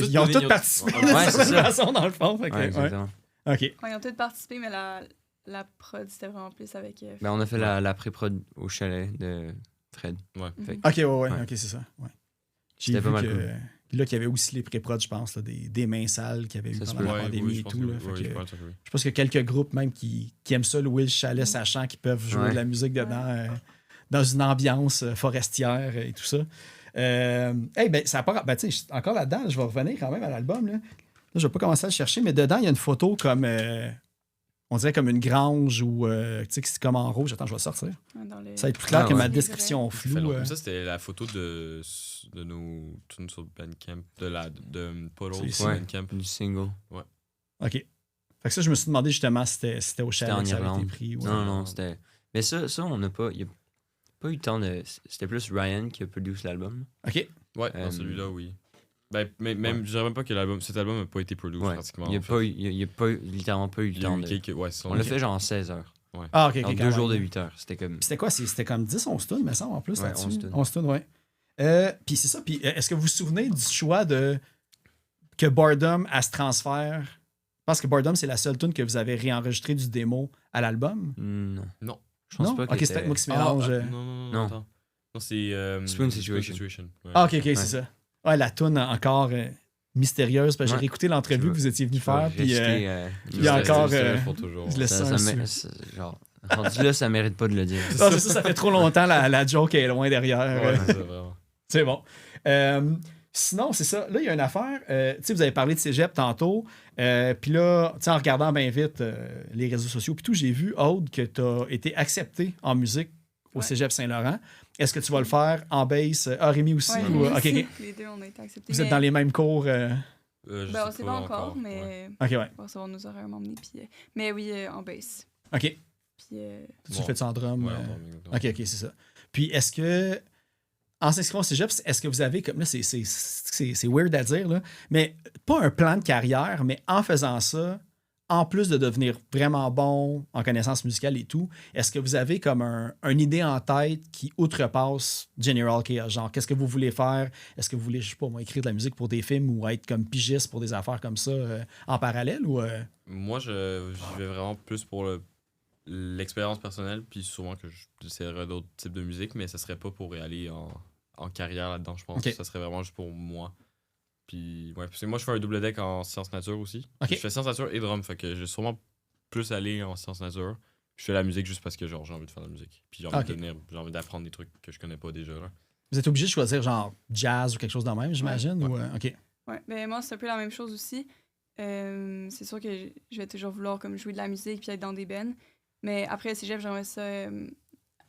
Ils ont donné, tous participé ouais, de c'est certaine ça. façon, dans le fond. Fait que, Ouais, ouais. exactement. OK. Ouais, ils ont tous participé, mais la prod, c'était vraiment plus avec. Ben on a fait la pré-prod au chalet de Fred. Ouais. Fait OK, ouais. Ouais. OK, c'est ça. Ouais. J'ai C'était vu pas mal que. cool. Puis là, qu'il y avait aussi les pré-prods, je pense, là, des mains sales qu'il y avait eu Ça se pendant peut. la Ouais, pandémie oui, je et pense tout. que- Là. Fait ouais, que- je pense que oui. je pense qu'il y a quelques groupes même qui aiment ça, louer le chalet, Mm. sachant qu'ils peuvent jouer Ouais. de la musique dedans, dans une ambiance forestière et tout ça. Hey, ben, ça part. Ben, tu sais, encore là-dedans, je vais revenir quand même à l'album. Là, je vais pas commencer à le chercher, mais dedans, il y a une photo comme. On dirait comme une grange ou. tu sais, que c'est comme en rouge. Attends, je vais le sortir. Dans le... Ça va être plus clair Ah, que ma ouais. description Ça fait floue. longtemps. Ça, c'était la photo de nos tunes sur Bandcamp, de Puddles C'est sur ici. Bandcamp. Du single. OK. Fait que ça, je me suis demandé justement si c'était au chalet C'était en que ça avait été Irlande. pris. Ouais. Non, non, c'était. Mais ça on n'a pas. Il n'y a pas eu le temps de. C'était plus Ryan qui a produit l'album. OK. Ouais, dans celui-là, oui. Ben, même, je dirais même pas que cet album n'a pas été produit pratiquement. Il n'y a littéralement pas eu le temps. On l'a fait genre en 16 heures. Ouais. Ah, ok, En ok. 2 jours de 8 heures. C'était comme. C'était quoi? C'était comme 10, 11 tonnes, mais ça, en plus, Ouais, là-dessus. 11 tonnes. 11 tonnes, ouais. Puis c'est ça. Puis est-ce que vous vous souvenez du choix de que Boredom, elle se transfère? Je pense que Boredom, c'est la seule tune que vous avez réenregistrée du démo à l'album. Non. Je Non? pense pas Ok, que c'est peut-être moi qui se mélange. Non, attends. Non, c'est... Spoon Situation. Ouais. Ah, ok, c'est ça. Ouais, la tune encore mystérieuse. Parce que j'ai réécouté l'entrevue que vous étiez venu faire. Puis il y a encore. Je laisse ça. Genre, rendu là, ça mérite pas de le dire. Non, c'est ça fait trop longtemps. La joke est loin derrière. Ouais, c'est vraiment. C'est bon. Sinon, c'est ça. Là, il y a une affaire. Tu sais, vous avez parlé de cégep tantôt. Puis là, tu sais, en regardant bien vite les réseaux sociaux, puis tout, j'ai vu, Aude, que tu as été accepté en musique au cégep Saint-Laurent. Est-ce que tu vas le faire en bass? Rémi aussi? Oui, OK. Les deux, on a été acceptés. Vous êtes dans les mêmes cours? Je on sais sait pas encore, mais OK, ouais. on va savoir nos horaires m'emmener. Puis, mais oui, en bass. OK. Puis, Tu fais ça en drum? Ouais, OK, c'est ça. Puis est-ce que, en s'inscrivant au cégep, est-ce que vous avez, comme là, c'est weird à dire, là, mais pas un plan de carrière, mais en faisant ça, en plus de devenir vraiment bon en connaissances musicales et tout, est-ce que vous avez comme une idée en tête qui outrepasse General Chaos? Genre, qu'est-ce que vous voulez faire? Est-ce que vous voulez, je sais pas, moi, écrire de la musique pour des films ou être comme pigiste pour des affaires comme ça en parallèle? Ou Moi, j'y vais vraiment plus pour l'expérience personnelle, puis souvent que j'essaierai d'autres types de musique, mais ça serait pas pour y aller en carrière là-dedans, je pense. Okay. Ça serait vraiment juste pour moi. Puis, ouais, parce que moi, je fais un double deck en sciences nature aussi. Okay. Je fais sciences nature et drum, fait que je vais sûrement plus aller en sciences nature. Je fais la musique juste parce que genre, j'ai envie de faire de la musique. Puis j'ai envie d'apprendre des trucs que je connais pas déjà. Là. vous êtes obligé de choisir genre jazz ou quelque chose de même, j'imagine? Ouais. Ou, OK. Ouais, ben moi, c'est un peu la même chose aussi. C'est sûr que je vais toujours vouloir comme jouer de la musique puis être dans des bands. Mais après le cégep, j'aimerais ça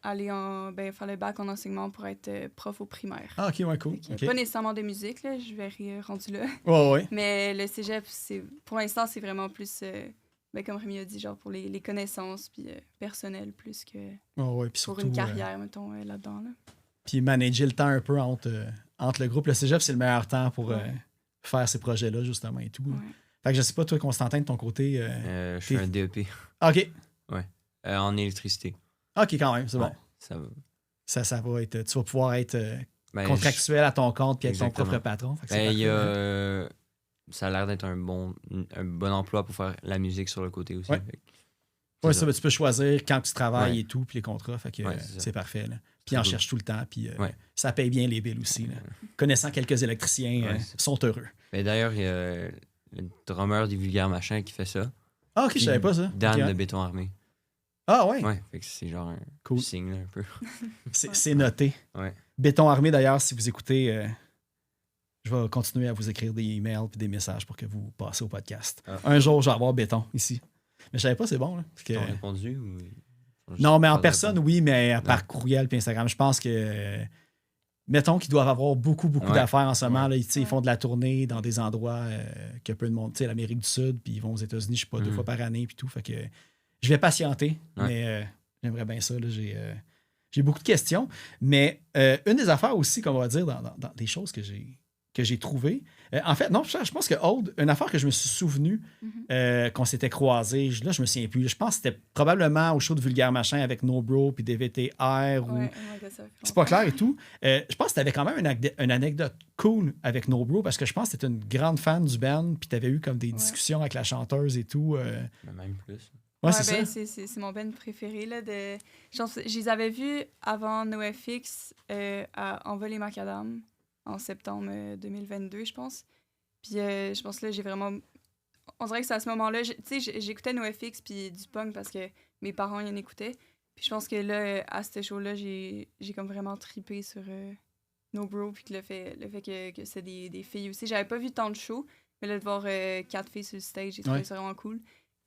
aller faire le bac en enseignement pour être prof au primaire. Ah, OK, ouais, cool. Pas nécessairement de musique, là, je vais rendu là. Ouais. Mais le cégep, pour l'instant, c'est vraiment plus, comme Rémi a dit, genre pour les connaissances puis personnelles plus que Puis pour surtout, une carrière, mettons, là-dedans. Là. Puis manager le temps un peu entre le groupe. Le cégep, c'est le meilleur temps pour faire ces projets-là, justement, et tout. Ouais. Fait que je sais pas, toi, Constantin, de ton côté... je fais un DEP. OK. Ouais. En électricité. OK, quand même, c'est bon. Ça va. Ça va être... Tu vas pouvoir être contractuel à ton compte puis être ton propre patron. Fait que ça a l'air d'être un bon emploi pour faire la musique sur le côté aussi. Ouais, ça, tu peux choisir quand tu travailles et tout, puis les contrats. Fait que c'est parfait. Là. Puis on cherche tout le temps, puis ça paye bien les billes aussi. Là. Connaissant quelques électriciens, sont heureux. Mais d'ailleurs, il y a le drummer des Vulgaires Machins qui fait ça. Ah, OK, je savais pas ça. Dan de Béton Armé. Ah, ouais? Ouais, fait que c'est genre un signe, là, un peu. c'est noté. Ouais. Béton Armé, d'ailleurs, si vous écoutez, je vais continuer à vous écrire des emails et des messages pour que vous passez au podcast. Un jour, je vais avoir Béton ici. Mais je savais pas, c'est bon. Là, Ils t'ont répondu ou... Non, mais en personne, oui, mais par courriel et Instagram. Je pense que, mettons qu'ils doivent avoir beaucoup d'affaires en ce moment. Là, ils font de la tournée dans des endroits que peu de monde, tu sais, l'Amérique du Sud, puis ils vont aux États-Unis, je sais pas, 2 fois par année, puis tout. Fait que je vais patienter, mais j'aimerais bien ça. Là, j'ai beaucoup de questions. Mais une des affaires aussi, qu'on va dire, dans des choses que j'ai trouvées. En fait, non, je pense que Aude, une affaire que je me suis souvenu qu'on s'était croisés, là, je me souviens plus. Je pense que c'était probablement au show de Vulgaire Machin avec No Bro puis DVTR. C'est pas clair et tout. Je pense que tu avais quand même une anecdote cool avec No Bro parce que je pense que tu étais une grande fan du band puis tu avais eu comme des discussions avec la chanteuse et tout. Même plus. Ouais, c'est ça. C'est mon band préféré. Là, je les avais vus avant NoFX à Envoler Macadam en septembre 2022, je pense. Puis je pense que là, j'ai vraiment... On dirait que c'est à ce moment-là... Tu sais, j'écoutais NoFX puis du punk parce que mes parents y en écoutaient. Puis je pense que là, à ce show-là, j'ai comme vraiment trippé sur No Bro puis que le fait que c'est des filles aussi. J'avais pas vu tant de shows, mais là, de voir 4 filles sur le stage, j'ai trouvé ça vraiment cool.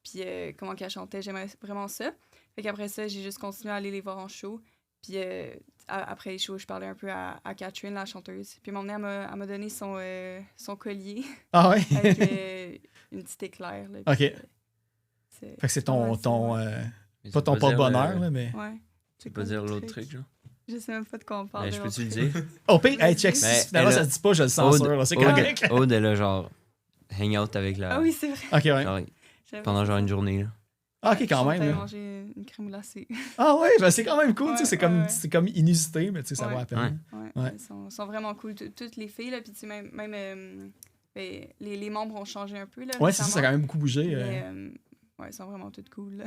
Puis comment qu'elle chantait, j'aimais vraiment ça. Fait qu'après ça, j'ai juste continué à aller les voir en show. Puis après les shows, je parlais un peu à Catherine, la chanteuse. Puis à un moment donné, elle m'a donné son collier. Ah ouais? Avec une petite éclair. Là, OK. Fait que c'est ton pas ton porte-bonheur, là, mais... Ouais. Tu peux pas dire l'autre truc, genre? Je sais même pas de quoi on parle. Ben, je de peux-tu le l'entrée. dire? Au pire, hey, check, Ben, si finalement elle a- ça se dit pas, je le censure, là, c'est correct. Aude, elle a genre hang out avec la. Ah oui, c'est vrai. Ok, ouais. genre, J'avais pendant pas genre ça. une journée. Là. Ah, ok, quand même. J'avais là. mangé une crème glacée. Ah ouais, ben c'est quand même cool, tu sais, Ouais, ouais. c'est comme inusité, mais tu sais, ça Ouais. va à peine. Ouais, Ouais. Elles sont vraiment cool. Toutes les filles, là, puis tu sais, même ben, les membres ont changé un peu. Là, Ouais, c'est ça, ça a quand récemment. même beaucoup bougé. Mais, ouais, elles sont vraiment toutes cool. Là.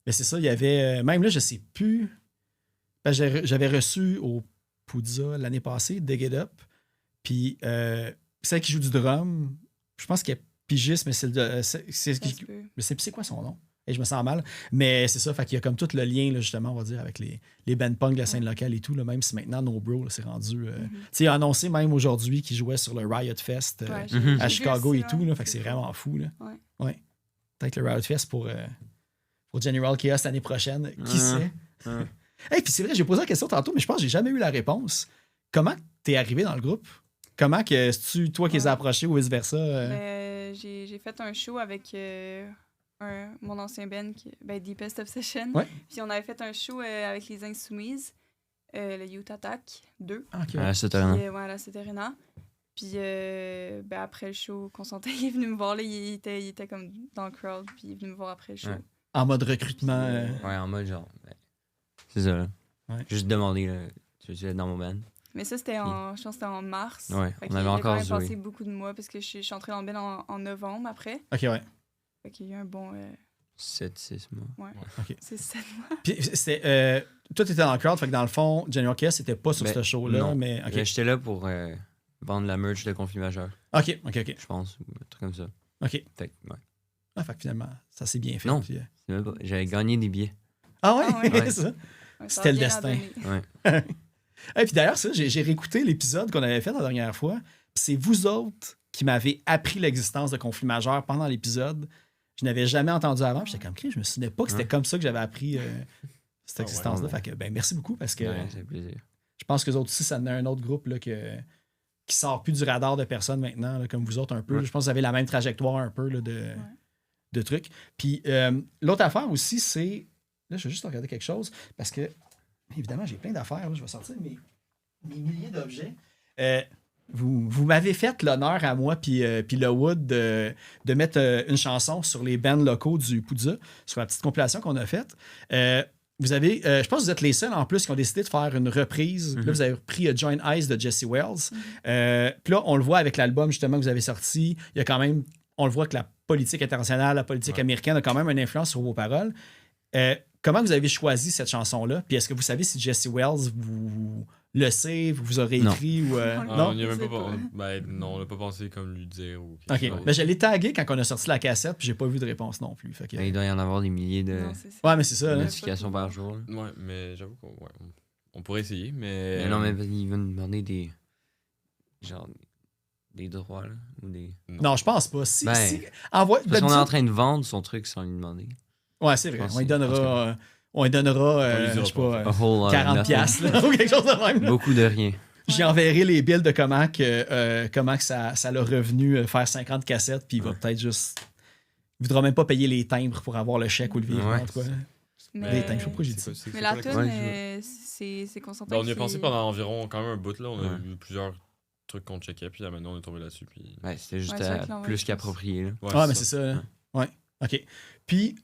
Mais c'est ça, il y avait. Même là, je sais plus. Ben, j'avais reçu au Poudza l'année passée, Dig It Up. Puis celle qui joue du drum, je pense qu'elle est pigiste, mais c'est Ça se peut. je sais plus c'est quoi son nom. Et je me sens mal. Mais c'est ça, fait qu'il y a comme tout le lien, là, justement, on va dire, avec les band punk de la scène locale et tout, là, même si maintenant No Bro, là, c'est rendu. Tu sais, il a annoncé même aujourd'hui qu'il jouait sur le Riot Fest Ouais, Mhm. à j'ai vu Chicago aussi, et tout, ouais. là, fait que c'est vraiment fou. Là. Ouais. Peut-être le Riot Fest pour General Chaos l'année prochaine, qui sait? Ouais. Hey, puis c'est vrai, j'ai posé la question tantôt, mais je pense que j'ai jamais eu la réponse. Comment t'es arrivé dans le groupe? Comment que c'est-tu toi qui les as approchés ou vice-versa? Ben, j'ai fait un show avec mon ancien band, Deepest Obsession. Ouais. Puis on avait fait un show avec les Insoumises, le Youth Attack 2. Ah, ok, À ouais. la Puis, Soterna. ouais, à la Citerena. Puis ben, après le show, Constantin il est venu me voir. Là, il était comme dans le crowd. Puis il est venu me voir après le show. Ouais. En mode recrutement. Ouais, en mode genre. ben, c'est ça, là. Ouais. Juste demander, là. Tu veux être dans mon band? Mais ça, c'était je pense que c'était en mars. Ouais, Fait on qu'il avait a encore quand même joué. passé beaucoup de mois parce que je suis entrée dans le band en novembre après. Ok, ouais. Fait qu'il y a eu un bon 7-6 mois. c'est 7 mois. Puis c'était. Toi, t'étais dans le crowd, fait que dans le fond, General Chaos, c'était pas sur Ben, ce show-là, non. mais. Ok. J'étais là pour vendre la merch de Conflit Majeur, Ok. je pense, ou un truc comme ça. Ok. Fait que, ouais. Ah, fait que finalement, ça s'est bien fait. Non. puis, C'est même pas- J'avais gagné des billets. Ah ouais, Ah ouais. c'est ça. Ouais, ça C'était a le bien destin. donné. Ouais. Et puis d'ailleurs, ça, j'ai réécouté l'épisode qu'on avait fait la dernière fois. Puis c'est vous autres qui m'avez appris l'existence de conflits majeurs pendant l'épisode. Je n'avais jamais entendu avant. Puis j'étais comme, je me souvenais pas que c'était comme ça que j'avais appris cette Ah ouais, existence-là. ouais. Fait que, ben, merci beaucoup parce que Ouais, ça fait plaisir. je pense que les autres aussi, ça en a un autre groupe là, qui sort plus du radar de personnes maintenant, là, comme vous autres un peu. Ouais. Je pense que vous avez la même trajectoire un peu là, de trucs. Puis l'autre affaire aussi, c'est. Là, je vais juste regarder quelque chose parce que, évidemment, j'ai plein d'affaires. Là. Je vais sortir mes milliers d'objets. Vous m'avez fait l'honneur à moi puis le Wood de mettre une chanson sur les bands locaux du Poudza, sur la petite compilation qu'on a faite. Vous avez, je pense que vous êtes les seuls en plus qui ont décidé de faire une reprise. Là, vous avez repris Join Eyes de Jesse Wells. Puis là, on le voit avec l'album justement que vous avez sorti. Il y a quand même, on le voit que la politique internationale, la politique américaine a quand même une influence sur vos paroles. Comment vous avez choisi cette chanson-là? Puis est-ce que vous savez si Jesse Wells vous le sait, vous aurez Non. écrit ou. Ah, non? on y a même Je sais pas, pas. non, on n'a pas pensé comme lui dire ou Ok. quelque chose. Ben, je l'ai tagué quand on a sorti la cassette, puis j'ai pas vu de réponse non plus. Fait que... Ben, il doit y en avoir des milliers de Non, c'est ça. Ouais, mais c'est ça. Là. notifications par jour. là. Ouais, mais j'avoue on pourrait essayer, mais. Mais non, mais il va nous demander des. Genre. Des droits, là. Ou des. Non, je pense pas. Si, Ben, si, envoie, Parce qu'on est en d'habitude- train de vendre son truc sans lui demander. Ouais, c'est vrai. pense On lui que- donnera, on lui donnera dira je sais pas. pas, A whole lot of 40 nothing. piastres, là, ou quelque chose de même. là. Beaucoup de rien. J'y enverrai les bills de comment que ça l'a revenu faire 50 cassettes, puis il va peut-être juste. Il voudra même pas payer les timbres pour avoir le chèque ou le virement. Ouais. En tout cas. Mais, Des timbres, je sais pas pourquoi j'ai dit ça. mais la tune, Ouais, c'est Constantin. Ben, on y a qui- pensé pendant environ quand même un bout, là. On a Ouais. eu plusieurs trucs qu'on checkait, puis là, maintenant, on est tombé là-dessus. Puis... Ouais, c'était juste Ouais, c'est vrai qu'il l'envoie, plus je qu'approprié. là. Ah, mais c'est ça. Là. Ouais. OK. Puis,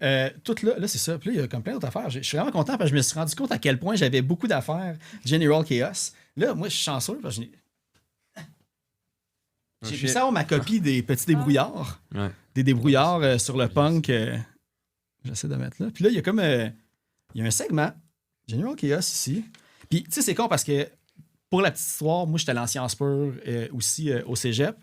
tout là, c'est ça. Puis là, il y a comme plein d'autres affaires. Je suis vraiment content parce que je me suis rendu compte à quel point j'avais beaucoup d'affaires General Chaos. Là, moi, je suis chanceux parce que j'ai pu savoir ma copie des petits débrouillards. Ouais. Des débrouillards sur le punk. J'essaie de mettre là. Puis là, il y a comme. Il y a un segment General Chaos ici. Puis, tu sais, c'est con parce que pour la petite histoire, moi, j'étais à l'ancien Spur aussi au cégep.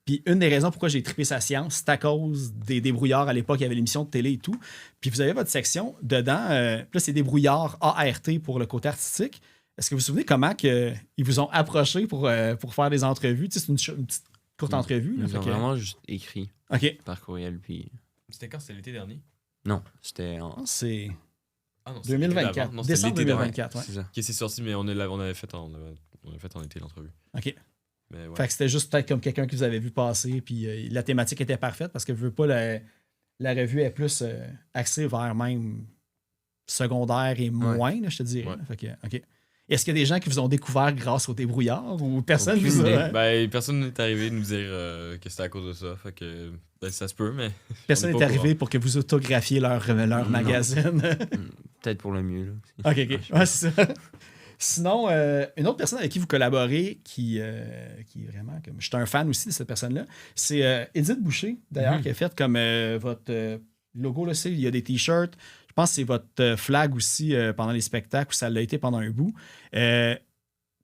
Puis une des raisons pourquoi j'ai trippé sa science, c'est à cause des débrouillards à l'époque. Il y avait l'émission de télé et tout. Puis vous avez votre section dedans. Là, c'est débrouillards ART pour le côté artistique. Est-ce que vous vous souvenez comment ils vous ont approché pour faire des entrevues? Tu sais, c'est une petite courte entrevue. Ils Là, nous fait ont que- vraiment juste écrit OK. par courriel. Puis... C'était quand? C'était l'été dernier? Non, c'était en. C'est Ah non, c'était l'été 2024. d'avant. Non, c'était Décembre l'été d'avant. 2024, ouais. C'est ça. Ok, c'est sorti, mais on avait fait en été l'entrevue. OK. Mais ouais. Fait que c'était juste peut-être comme quelqu'un que vous avez vu passer, puis la thématique était parfaite parce que je veux pas la revue est plus axée vers même secondaire et moins, là, je te dirais. Ouais. Fait que, OK. Est-ce qu'il y a des gens qui vous ont découvert grâce au débrouillard ou personne Aucune vous idée. a... Ben, personne n'est arrivé nous dire que c'était à cause de ça. Fait que ben, ça se peut, mais. Personne on est n'est pas au arrivé pour que vous autographiez leur Non. magazine. Peut-être pour le mieux. Là. OK. Je sais Ouais, c'est ça. Sinon, une autre personne avec qui vous collaborez, qui est vraiment comme. Je suis un fan aussi de cette personne-là, c'est Edith Boucher, d'ailleurs, Mhm. qui a fait comme votre logo. Là, il y a des t-shirts. Je pense que c'est votre flag aussi pendant les spectacles, ou ça l'a été pendant un bout.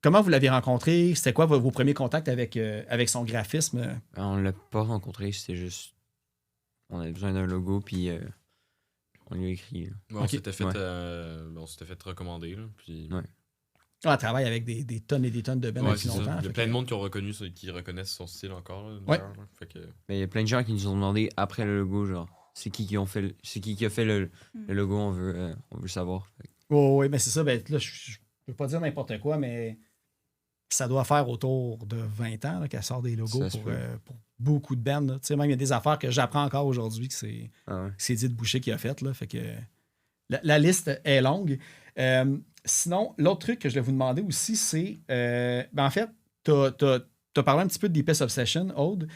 Comment vous l'aviez rencontré? C'était quoi vos premiers contacts avec son graphisme? On l'a pas rencontré, c'était juste. On avait besoin d'un logo, puis on lui a écrit. Là. Ouais, Ok. on s'était fait recommander. Là, puis... Ouais. On travaille avec des tonnes et des tonnes de bands Ouais, depuis c'est ça. longtemps. Il y a fait plein que- de monde qui reconnaissent son style encore. Là, Ouais. d'ailleurs, là. Fait que... Mais il y a plein de gens qui nous ont demandé après le logo, genre, c'est qui a fait le logo, on veut savoir. Fait que, Oui, mais c'est ça. Ben, là, je peux pas dire n'importe quoi, mais ça doit faire autour de 20 ans là, qu'elle sort des logos Ça se peut. pour beaucoup de bands. Là. Tu sais, même il y a des affaires que j'apprends encore aujourd'hui que c'est ah ouais. Edith Boucher qui a fait. Là, fait que la liste est longue. Sinon, l'autre truc que je voulais vous demander aussi, c'est en fait, tu as parlé un petit peu de Deepest Obsession, Aude.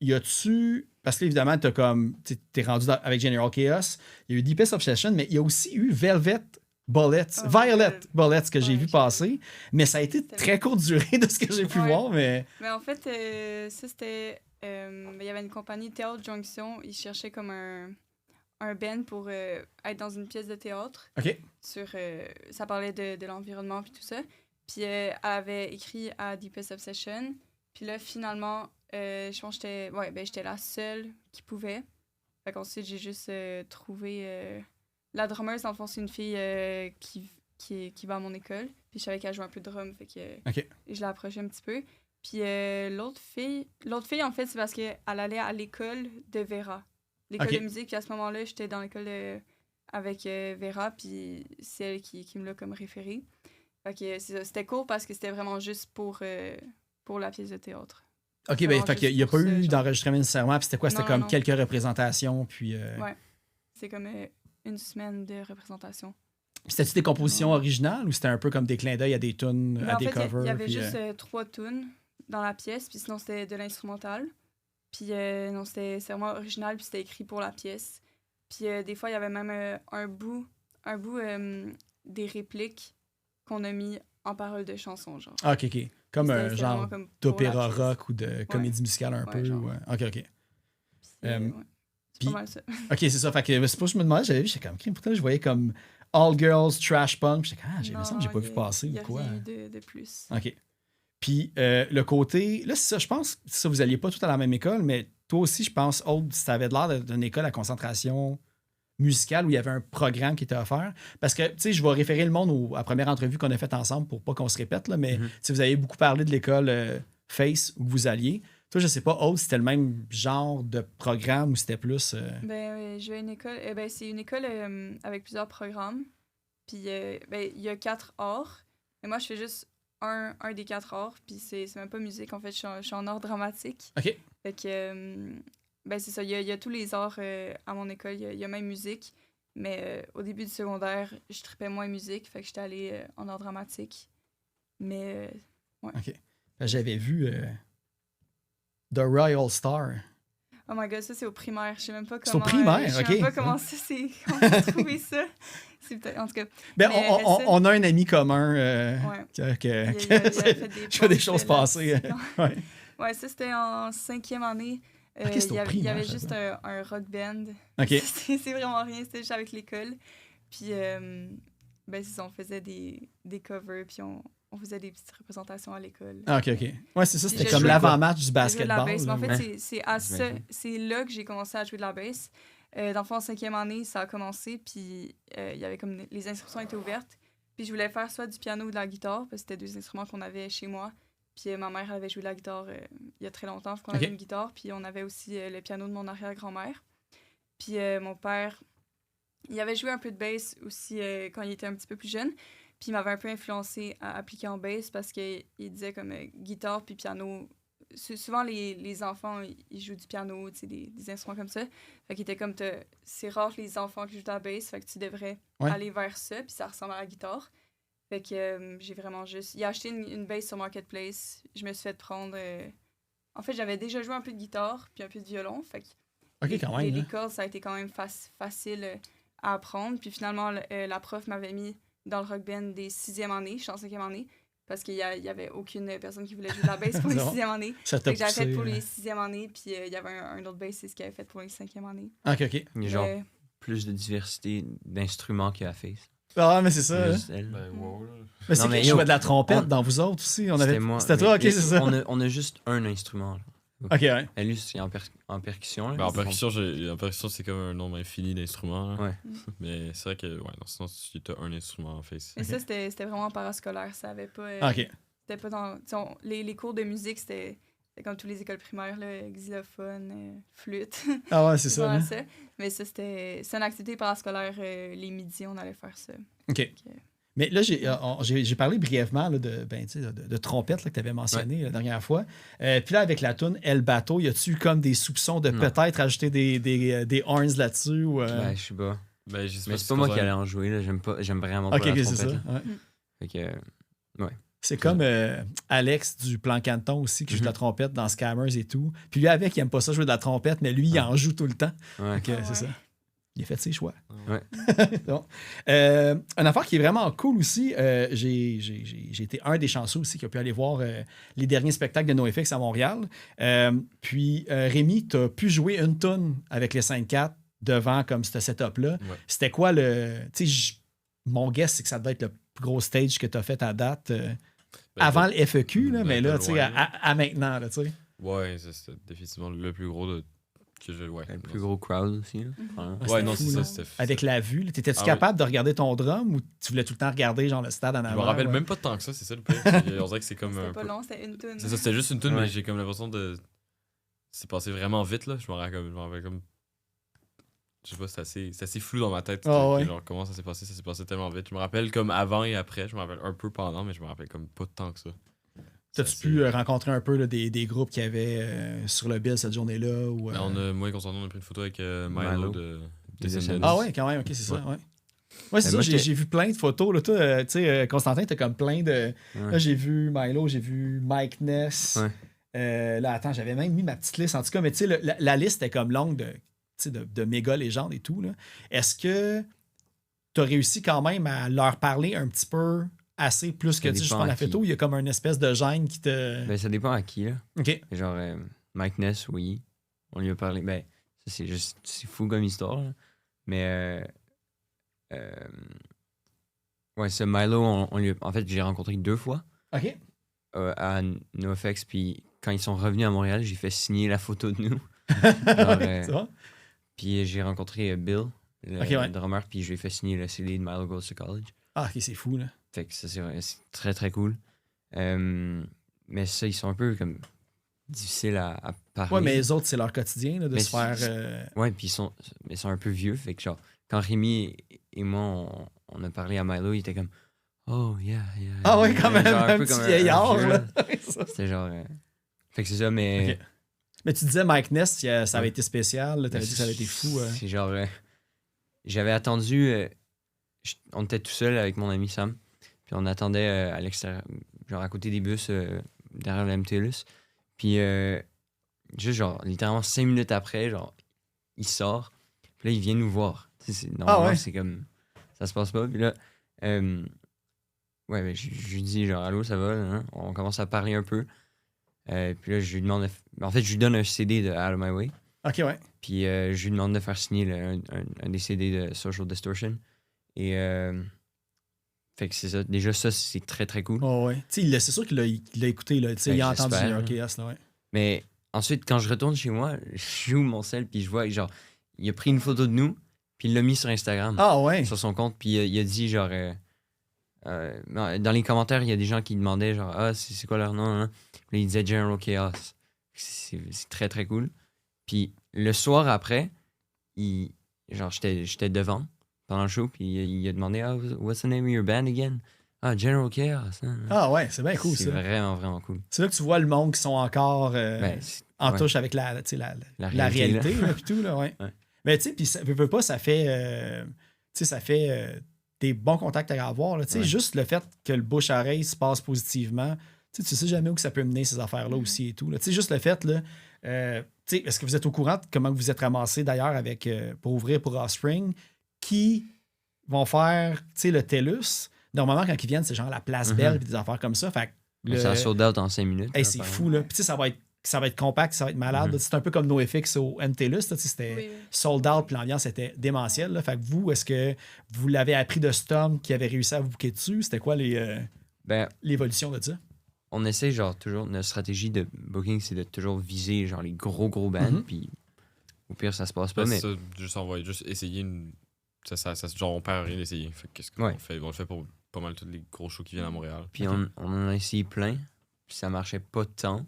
Y a-tu. Parce qu'évidemment, t'es rendu avec General Chaos. Il y a eu Deepest Obsession, mais il y a aussi eu Velvet Bullets, Oh, Violet Bullets que j'ai ouais, vu j'ai passer. Mais ça a été C'était très courte durée de ce que j'ai pu Ouais. voir. Mais Mais en fait, ça, c'était. Il y avait une compagnie Théâtre Junction. Ils cherchaient comme un band pour être dans une pièce de théâtre. OK. Ça parlait de l'environnement puis tout ça. Puis elle avait écrit à Deepest Obsession. Puis là, finalement, je pense que j'étais la seule qui pouvait. Fait qu'ensuite, j'ai juste trouvé... la drummer, dans le fond, c'est une fille qui va à mon école. Puis je savais qu'elle jouait un peu de drum. Fait que OK. je l'ai approchée un petit peu. Puis l'autre fille, en fait, c'est parce qu'elle allait à l'école de Vera. L'école Ok. de musique. Puis à ce moment-là, j'étais dans l'école avec Vera. Puis c'est elle qui me l'a comme référée. Fait que c'est ça. C'était cool parce que c'était vraiment juste pour la pièce de théâtre. OK, Vraiment fait qu'il juste n'y a pour pas ça, eu genre. d'enregistrement nécessairement. Puis c'était quoi? C'était Non, comme non. quelques représentations. Puis Ouais. C'est comme une semaine de représentation. c'était-tu des compositions Ouais. originales ou c'était un peu comme des clins d'œil à des tunes, Mais à en des fait, covers? il y avait puis, juste 3 tunes dans la pièce, puis sinon c'était de l'instrumental. Puis non, c'est vraiment original, puis c'était écrit pour la pièce. Puis des fois, il y avait même un bout des répliques qu'on a mis en paroles de chansons, genre. OK. Comme C'était- un c'était genre vraiment comme pour d'opéra la pièce. rock ou de comédie musicale un Ouais, peu. genre. ou, OK. Puis, Euh, ouais. C'est puis- pas mal ça. OK, c'est ça. Fait que c'est pas que je me demandais, j'avais vu, j'étais comme, crime, pourtant je voyais comme All Girls, Trash Punk. J'étais comme, j'ai l'impression que j'ai pas vu passer Il ou y a quoi. rien eu de plus. OK. Puis le côté. Là, c'est ça, je pense, ça, vous alliez pas tout à la même école, mais toi aussi, je pense, Aude, ça avait l'air d'une école à concentration musicale où il y avait un programme qui était offert. Parce que, tu sais, je vais référer le monde à la première entrevue qu'on a faite ensemble pour pas qu'on se répète, là, mais si vous avez beaucoup parlé de l'école Face où vous alliez. Toi, je sais pas, Aude, c'était le même genre de programme ou c'était plus. Je vais à une école. C'est une école avec plusieurs programmes. Puis il y a 4 arts. Mais moi, je fais juste un des 4 arts. Puis c'est même pas musique. En fait, je suis en art dramatique. OK. Fait que, c'est ça. Il y a tous les arts à mon école. Il y a même musique. Mais au début du secondaire, je tripais moins musique. Fait que j'étais allée en art dramatique. Mais, OK. J'avais vu The Royal Star. oh my god, ça, c'est au primaire. Je sais même pas C'est comment... au primaire, je sais ok. même pas comment ça, c'est... Comment j'ai trouvé ça. C'est peut-être... En tout cas, Ben, Mais, on a un ami commun ouais. que Il a fait des je vois des posts choses passer. là-dessus. Ouais. Ouais, ça, c'était en 5e année. Ok, c'était au il y avait primaire, juste un rock band. OK. C'est vraiment rien, c'était juste avec l'école. Puis, c'est ça, on faisait des covers, puis on faisait des petites représentations à l'école. Ah, OK. Ouais, c'est ça, Puis c'était j'ai comme joué- l'avant-match du J'ai joué de la basketball. bass. Mais en là, fait, J'imagine. c'est là que j'ai commencé à jouer de la bass. Dans le fond, en 5e année, ça a commencé, puis il y avait comme les inscriptions étaient ouvertes. Puis je voulais faire soit du piano ou de la guitare, parce que c'était 2 instruments qu'on avait chez moi. Puis ma mère avait joué de la guitare il y a très longtemps, qu'on avait Ok. une guitare, puis on avait aussi le piano de mon arrière-grand-mère. Puis mon père, il avait joué un peu de bass aussi quand il était un petit peu plus jeune. Puis il m'avait un peu influencé à appliquer en bass parce qu'il disait comme guitare puis piano. Souvent, les enfants, ils jouent du piano, tu sais, des instruments comme ça. Fait qu'il était comme, c'est rare que les enfants qui jouent de la bass, fait que tu devrais Ouais. aller vers ça, puis ça ressemble à la guitare. Fait que j'ai vraiment juste... Il a acheté une bass sur Marketplace. Je me suis fait prendre... En fait, j'avais déjà joué un peu de guitare puis un peu de violon. Fait que OK, quand même. les hein. cordes, ça a été quand même facile à apprendre. Puis finalement, la prof m'avait mis dans le rock band des 6e années. Je suis en 5e année. Parce qu'il y avait aucune personne qui voulait jouer de la bass pour les Non. 6e années. Ça t'a Fait que j'avais fait poussé. pour les 6e années. Puis il y avait un autre bassiste qui avait fait pour les 5e années. OK, OK. Il y a genre Mais- plus de diversité d'instruments qu'il y a à Face. Ah, mais c'est ça. hein. Juste elle. Ben, wow, là. Mais c'est Non, mais qui yo, jouait de la trompette on- dans vous autres aussi? C'était moi. C'était mais- toi? OK, mais c'est ça. On a juste un instrument. Là. OK, ouais. Elle, lui, c'est en percussion. Là, Ben, en Ils percussion, c'est comme un nombre infini d'instruments. là. Ouais. Mais c'est vrai que, ouais, non, sinon, tu as un instrument en face. Mais ça, c'était vraiment parascolaire. Ça avait pas... Ah, OK. C'était pas dans... tu sais, les cours de musique, c'était comme toutes les écoles primaires, là, xylophone, flûte. Ah, ouais, c'est ça. Voilà hein. ça. Mais ça, c'était une activité parascolaire. Les midis, on allait faire ça. OK. Mais là, j'ai parlé brièvement là, de trompette là, que tu avais mentionné la dernière fois. Puis là, avec la toune El Bateau, y a-tu comme des soupçons de Non. peut-être ajouter des horns là-dessus? Ou, Ben, je sais pas. Ben, je sais Mais si c'est pas moi qu'on qui a- allais en jouer. Là. J'aime vraiment OK, pas la OK, c'est ça. trompette. Là. ouais. Fait que, C'est comme Alex du Plan Canton aussi qui joue de la Mhm. trompette dans Scammers et tout. Puis lui, avec, il aime pas ça jouer de la trompette, mais lui, il en joue tout le temps. ouais. Donc, Ah c'est ouais. ça. Il a fait ses choix. Ouais. Bon. Une affaire qui est vraiment cool aussi, j'ai été un des chanceux aussi qui a pu aller voir les derniers spectacles de NoFX à Montréal. Puis Rémi, tu as pu jouer une toune avec les 5-4 devant comme ce setup-là. Ouais. C'était quoi le... Tu sais, mon guess, c'est que ça devait être le plus gros stage que tu as fait à date Ben, avant le FEQ, là, ben, mais de là, tu sais, loin, à maintenant, là, tu sais. Ouais, c'était définitivement le plus gros que je. Ouais, Le plus gros crowd aussi. Là. Mhm. Vraiment. Ouais, Ouais, non, c'était c'est fou, ça. là. C'était Avec la vue, là. T'étais-tu Ah capable de regarder ton drum ou tu voulais tout le temps regarder genre le stade en Je avant? me rappelle ouais? même pas tant que ça, c'est ça le pire. C'est que on dirait que c'est comme C'était un pas peu. long, c'était une toune. C'est ça, c'était juste une tune, Ouais. mais j'ai comme l'impression de. C'est passé vraiment vite, là. Je me rappelle comme. Je sais pas, c'est assez flou dans ma tête. Ah ouais. Genre, comment ça s'est passé tellement vite. Je me rappelle comme avant et après. Je me rappelle un peu pendant, mais je me rappelle comme pas tant que ça. T'as-tu C'est pu assez- rencontrer un peu là, des groupes qui avaient sur le bill cette journée-là? Ou, Ben, moi et Constantin, on a pris une photo avec Milo Milo. de Des Descendants. Ah ouais, quand même, ok, c'est ça. Ouais. Ouais, ouais c'est ça, moi, j'ai j'étais- vu plein de photos. Là, toi, tu sais, Constantin, t'as comme plein de. Ouais. Là, j'ai vu Milo, j'ai vu Mike Ness. Ouais. Là, attends, j'avais même mis ma petite liste. En tout cas, mais tu sais, la liste était comme longue de méga légendes et tout. Là. Est-ce que tu as réussi quand même à leur parler un petit peu assez plus que Ça tu sais, je dépend prends la à qui. photo, il y a comme une espèce de gêne qui te. Ben, ça dépend à qui. Là. OK. Genre, Mike Ness, oui. On lui a parlé. Ben, ça, c'est juste. C'est fou comme histoire. Là. Mais. Ouais, ce Milo, en fait, j'ai rencontré 2 fois OK. à NoFX. Puis quand ils sont revenus à Montréal, j'ai fait signer la photo de nous. Genre, C'est bon? puis j'ai rencontré Bill, le Ok, ouais. drummer, puis je lui ai fait signer le CD de Milo Goes to College. Ah, OK, c'est fou, là. Fait que ça, c'est très, très cool. Mais ça, ils sont un peu comme difficiles à parler. Ouais, mais les autres, c'est leur quotidien là, de Mais se faire. Ouais, puis ils sont un peu vieux. Fait que genre, quand Rémi et moi, on a parlé à Milo, il était comme Oh, yeah, yeah. Ah ouais, yeah. quand même, Genre un peu petit comme vieillard, vieux, là. Ça. C'était genre. Fait que c'est ça, mais. Ok. Mais tu disais Mike Ness, ça avait été spécial. Tu mais avais dit que ça avait été fou. C'est genre. J'avais attendu. On était tout seul avec mon ami Sam. Puis on attendait à l'extérieur, genre à côté des bus, derrière le MTLUS. Puis juste genre, littéralement 5 minutes après, genre, il sort. Puis là, il vient nous voir. Tu sais, normalement, ouais? c'est comme. Ça se passe pas. Puis là, ouais, ben, je lui dis genre, allô, ça va? Hein? On commence à parler un peu. Puis là, je lui demande. En fait, je lui donne un CD de Out of My Way. OK, ouais. Puis je lui demande de faire signer un des CD de Social Distortion. Et. Fait que c'est ça. Déjà, ça, c'est très, très cool. Oh, ouais. Tu sais, c'est sûr qu'il l'a écouté. Là. Tu sais, Ben, il a entendu j'espère, un KS. Là, ouais. Mais ensuite, quand je retourne chez moi, je joue mon sel, puis je vois, genre, il a pris une photo de nous, puis il l'a mis sur Instagram, Ah, ouais. sur son compte, puis il a dit, genre, dans les commentaires, il y a des gens qui demandaient, genre, ah, c'est quoi leur nom, hein? Puis il disait General Chaos. C'est très, très cool. Puis le soir après, genre, j'étais devant pendant le show, puis il a demandé, ah, what's the name of your band again? Ah, General Chaos. Hein? Ah, ouais, c'est bien cool, C'est ça. vraiment, vraiment cool. C'est là que tu vois le monde qui sont encore Ben, en ouais. touche avec la La réalité, réalité, là, puis tout, là, ouais. Ouais. Mais tu sais, puis ça veut pas, ça fait... tu sais, ça fait des bons contacts à avoir. Là. Tu sais, juste le fait que le bouche-oreille se passe positivement, tu sais jamais où que ça peut mener ces affaires-là aussi et tout. Là. Tu sais, juste le fait, là, tu sais, est-ce que vous êtes au courant de comment vous êtes ramassé d'ailleurs avec pour ouvrir pour Offspring, qui vont faire, tu sais, le TELUS. Normalement, quand ils viennent, c'est genre la place belle et des affaires comme ça. Fait que Ça sold out en 5 minutes. Hey, c'est fou, là. Puis, tu sais, ça va être compact, ça va être malade. C'est un peu comme NoFX au MTLUS. C'était sold out, puis l'ambiance était démentielle. Là. Fait que vous, est-ce que vous l'avez appris de Storm qui avait réussi à vous booker dessus? C'était quoi l'évolution de ça? On essaie, genre, toujours, notre stratégie de booking, c'est de toujours viser, genre, les gros bands, puis au pire, ça se passe pas. Mais ça, on va juste essayer genre, on perd rien d'essayer. Fait qu'est-ce qu'on fait? On le fait pour pas mal tous les gros shows qui viennent à Montréal. Puis on en a essayé plein, puis ça marchait pas tant.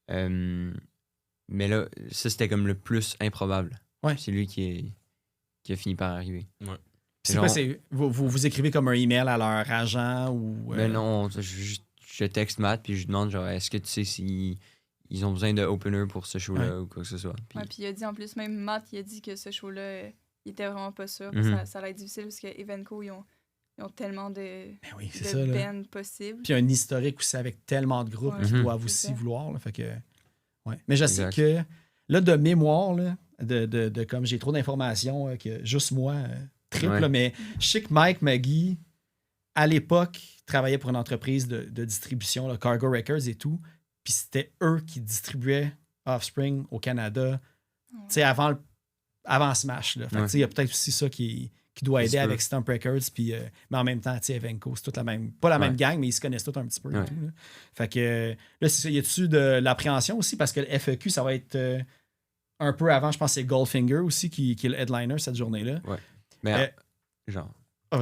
Mais là, ça, c'était comme le plus improbable. Ouais. C'est lui qui a fini par arriver. Ouais. C'est quoi, vous écrivez comme un email à leur agent ou... Ben non, je texte Matt, puis je lui demande, genre, est-ce que tu sais si ils ont besoin de opener pour ce show-là ou quoi que ce soit. Puis il a dit, en plus, même Matt, il a dit que ce show-là, il était vraiment pas sûr. Ça allait être difficile parce que Evenco, ils ont tellement de bands possibles. Puis un historique aussi avec tellement de groupes qui doivent aussi vouloir. Là, fait que, ouais. Mais je sais que, là, de mémoire, là, de comme j'ai trop d'informations, que juste moi, triple, là, mais je sais que Mike Maggie, à l'époque, travaillait pour une entreprise de distribution, là, Cargo Records et tout. Puis c'était eux qui distribuaient Offspring au Canada, tu sais, avant Smash. Là. Fait que, il y a peut-être aussi ça qui doit aider avec Stomp Records, puis, mais en même temps, tu sais, Evenco, c'est toute la même... Pas la même gang, mais ils se connaissent tous un petit peu. Et tout, là. Fait que là, c'est ça. Y a-tu de l'appréhension aussi? Parce que le FEQ, ça va être un peu avant, je pense que c'est Goldfinger aussi qui est le headliner cette journée-là. Ouais. Mais genre...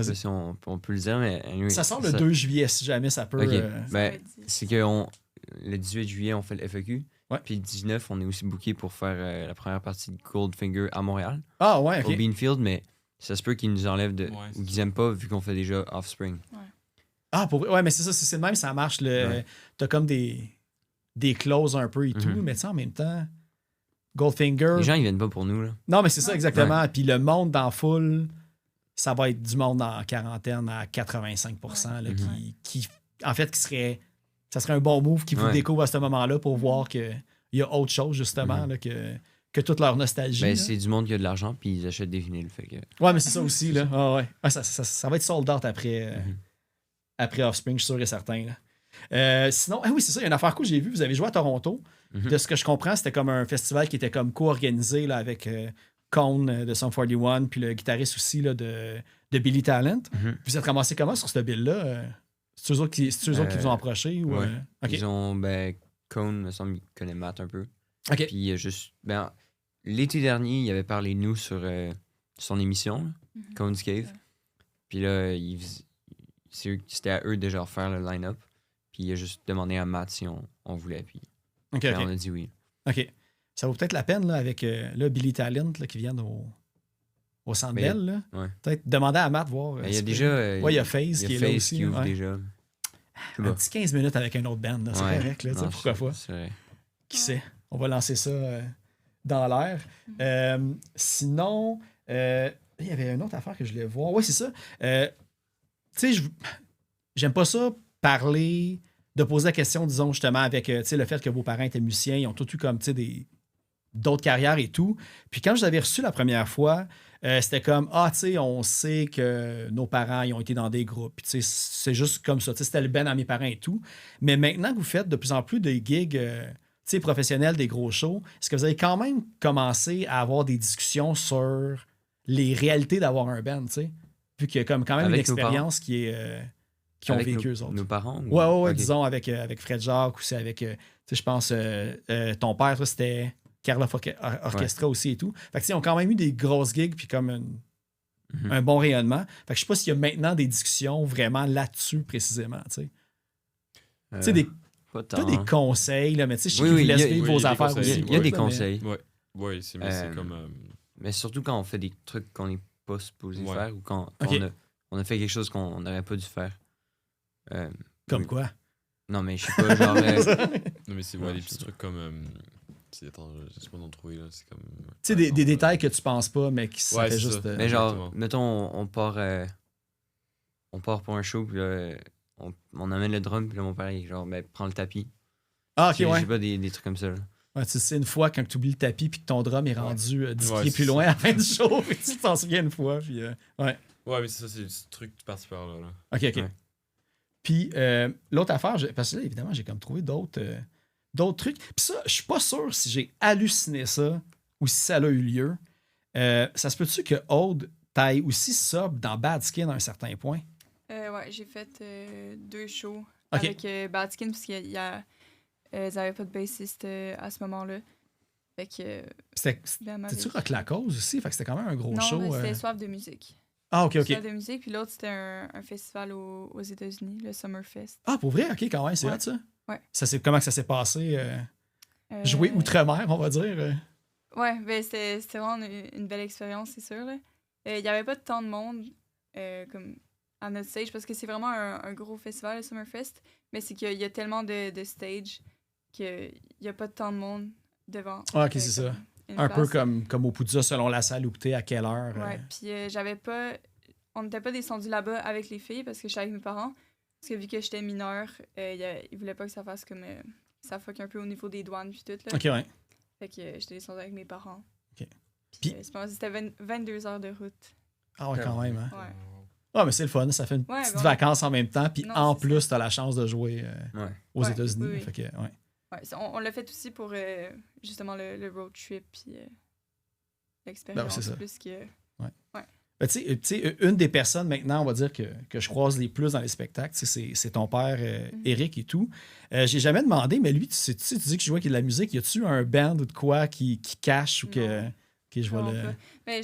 si on peut le dire, mais... Anyway, ça sort le 2 juillet, si jamais ça peut... c'est que le 18 juillet, on fait le FEQ. Puis le 19, on est aussi booké pour faire la première partie de Goldfinger à Montréal. Ah ouais, OK. Au Beanfield, mais ça se peut qu'ils nous enlèvent ou qu'ils aiment pas vu qu'on fait déjà Offspring. Ouais. Ah, ouais, mais c'est ça, c'est le même, ça marche. T'as comme des clauses un peu et tout, mais tu sais, en même temps, Goldfinger... Les gens, ils viennent pas pour nous, là. Non, mais c'est ça, exactement. Puis le monde dans la foule, ça va être du monde en quarantaine à 85%, là, qui en fait, qui serait... Ça serait un bon move qui vous découvre à ce moment-là pour voir qu'il y a autre chose, justement, là, que toute leur nostalgie. Ben, c'est du monde qui a de l'argent, puis ils achètent des vinyles. Fait que... Ouais, mais c'est ça aussi. Là. Ah, ouais. Ça va être sold out après Offspring, je suis sûr et certain. Là. Sinon, oui, c'est ça, il y a une affaire cool, j'ai vu, vous avez joué à Toronto. De ce que je comprends, c'était comme un festival qui était comme co-organisé là, avec Cone de Sum 41, puis le guitariste aussi là, de Billy Talent. Vous êtes ramassé comment sur ce bill-là? C'est eux autres qui vous ont approché? Ou, okay. Ils ont, Cone, me semble, il connaît Matt un peu. OK. Puis juste, l'été dernier, il avait parlé de nous sur son émission, là, Cone's Cave. Puis là, c'était à eux de genre faire le line-up. Puis il a juste demandé à Matt si on voulait. Puis on a dit oui. OK. Ça vaut peut-être la peine là, avec Billy Talent là, qui viennent au Centre Bell. Là. Ouais. Peut-être demander à Matt voir. Il y a déjà... il y a FaZe qui est là aussi. Qui ouvre déjà. Un petit 15 minutes avec un autre band, là, c'est correct. Là, pourquoi pas? Qui sait? On va lancer ça dans l'air. Sinon, il y avait une autre affaire que je voulais voir. Oui, c'est ça. Tu sais, j'aime pas ça parler, de poser la question, disons, justement, avec le fait que vos parents étaient musiciens, ils ont tous eu comme, tu sais, d'autres carrières et tout. Puis quand je l'avais reçu la première fois, c'était comme, tu sais, on sait que nos parents, ils ont été dans des groupes. Puis, tu sais, c'est juste comme ça. Tu sais, c'était le ben à mes parents et tout. Mais maintenant que vous faites de plus en plus de gigs, tu sais, professionnels, des gros shows, est-ce que vous avez quand même commencé à avoir des discussions sur les réalités d'avoir un band, tu sais? Vu qu'il y a comme quand même avec une expérience qui ont vécu eux autres. Nos parents? Ouais, okay. Disons, avec Fred Jacques, aussi avec, tu sais, je pense, ton père, toi, c'était Carla Orchestra aussi et tout. Fait que, ils ont quand même eu des grosses gigs puis comme un bon rayonnement. Fait que je sais pas s'il y a maintenant des discussions vraiment là-dessus précisément, tu sais. Tu sais, pas des conseils, là, mais tu sais, je sais qu'ils vous laissent vivre vos affaires aussi. Il y a des conseils. Oui, c'est comme... Mais surtout quand on fait des trucs qu'on n'est pas supposé faire ou quand on a fait quelque chose qu'on n'aurait pas dû faire. Comme quoi? Non, mais je sais pas, genre... Non, mais c'est des petits trucs comme... Attends, je sais pas d'en trouver, là. C'est comme... Tu sais, des détails que tu penses pas, mais qui ça fait juste... Mais genre, mettons, on part on part pour un show, puis là, on amène le drum, puis là, mon père, il est genre, ben, prends le tapis. Ah, ok, Je ouais. sais pas, des trucs comme ça. Là. Ouais, tu sais, une fois, quand tu oublies le tapis puis que ton drum est rendu 10 Ouais, pieds c'est plus ça. loin à la fin du show, puis tu t'en souviens une fois. Puis, ouais. Ouais, mais c'est ça, c'est ce truc parti par là. OK, OK. Ouais. Puis l'autre affaire, parce que là, évidemment, j'ai comme trouvé d'autres trucs. Puis ça, je suis pas sûr si j'ai halluciné ça ou si ça a eu lieu. Ça se peut-tu que Aude t'aille aussi sub dans Bad Skin à un certain point? Ouais, j'ai fait 2 shows Ok. avec Bad Skin, parce qu'ils n'avaient pas de bassiste à ce moment-là. Fait que. C'était-tu Rock la Cause aussi? Fait que c'était quand même un gros non, show. mais c'était Soif de musique. Ah, OK, OK. Soif de musique, puis l'autre, c'était un festival aux États-Unis, le Summerfest. Ah, pour vrai? OK, quand même, c'est Ouais. hot, ça? Ouais. Comment ça s'est passé? Jouer outre-mer, on va dire. Ouais, ben c'était vraiment une belle expérience, c'est sûr. Il n'y avait pas tant de monde comme à notre stage, parce que c'est vraiment un gros festival, le Summerfest, mais c'est qu'il y a tellement de stages qu'il n'y a pas tant de monde devant. Ah, OK, c'est ça. Un peu comme comme au Poudja, selon la salle où t'es, à quelle heure. Ouais, puis j'avais pas. On n'était pas descendu là-bas avec les filles parce que j'étais avec mes parents. Parce que vu que j'étais mineure, ils voulaient pas que ça fasse comme. Ça fuck un peu au niveau des douanes puis tout. Là. OK, ouais. Fait que j'étais descendu avec mes parents. OK. Puis c'était 22 heures de route. Ah ouais, quand même. Hein? Ouais. Ah, mais c'est le fun, ça fait une petite bon. vacance en même temps, puis Non, en c'est plus, t'as la chance de jouer aux Ouais, États-Unis. oui, oui. Fait que, ouais. Ouais, on l'a fait aussi pour justement le road trip puis l'expérience c'est ça. plus que. Ben, tu sais, une des personnes maintenant, on va dire, que je croise les plus dans les spectacles, c'est ton père, Eric et tout. J'ai jamais demandé, mais lui, tu dis qu'il jouait avec de la musique. Y a-tu un band ou de quoi qui cache ou que je vois Non, le. pas. Mais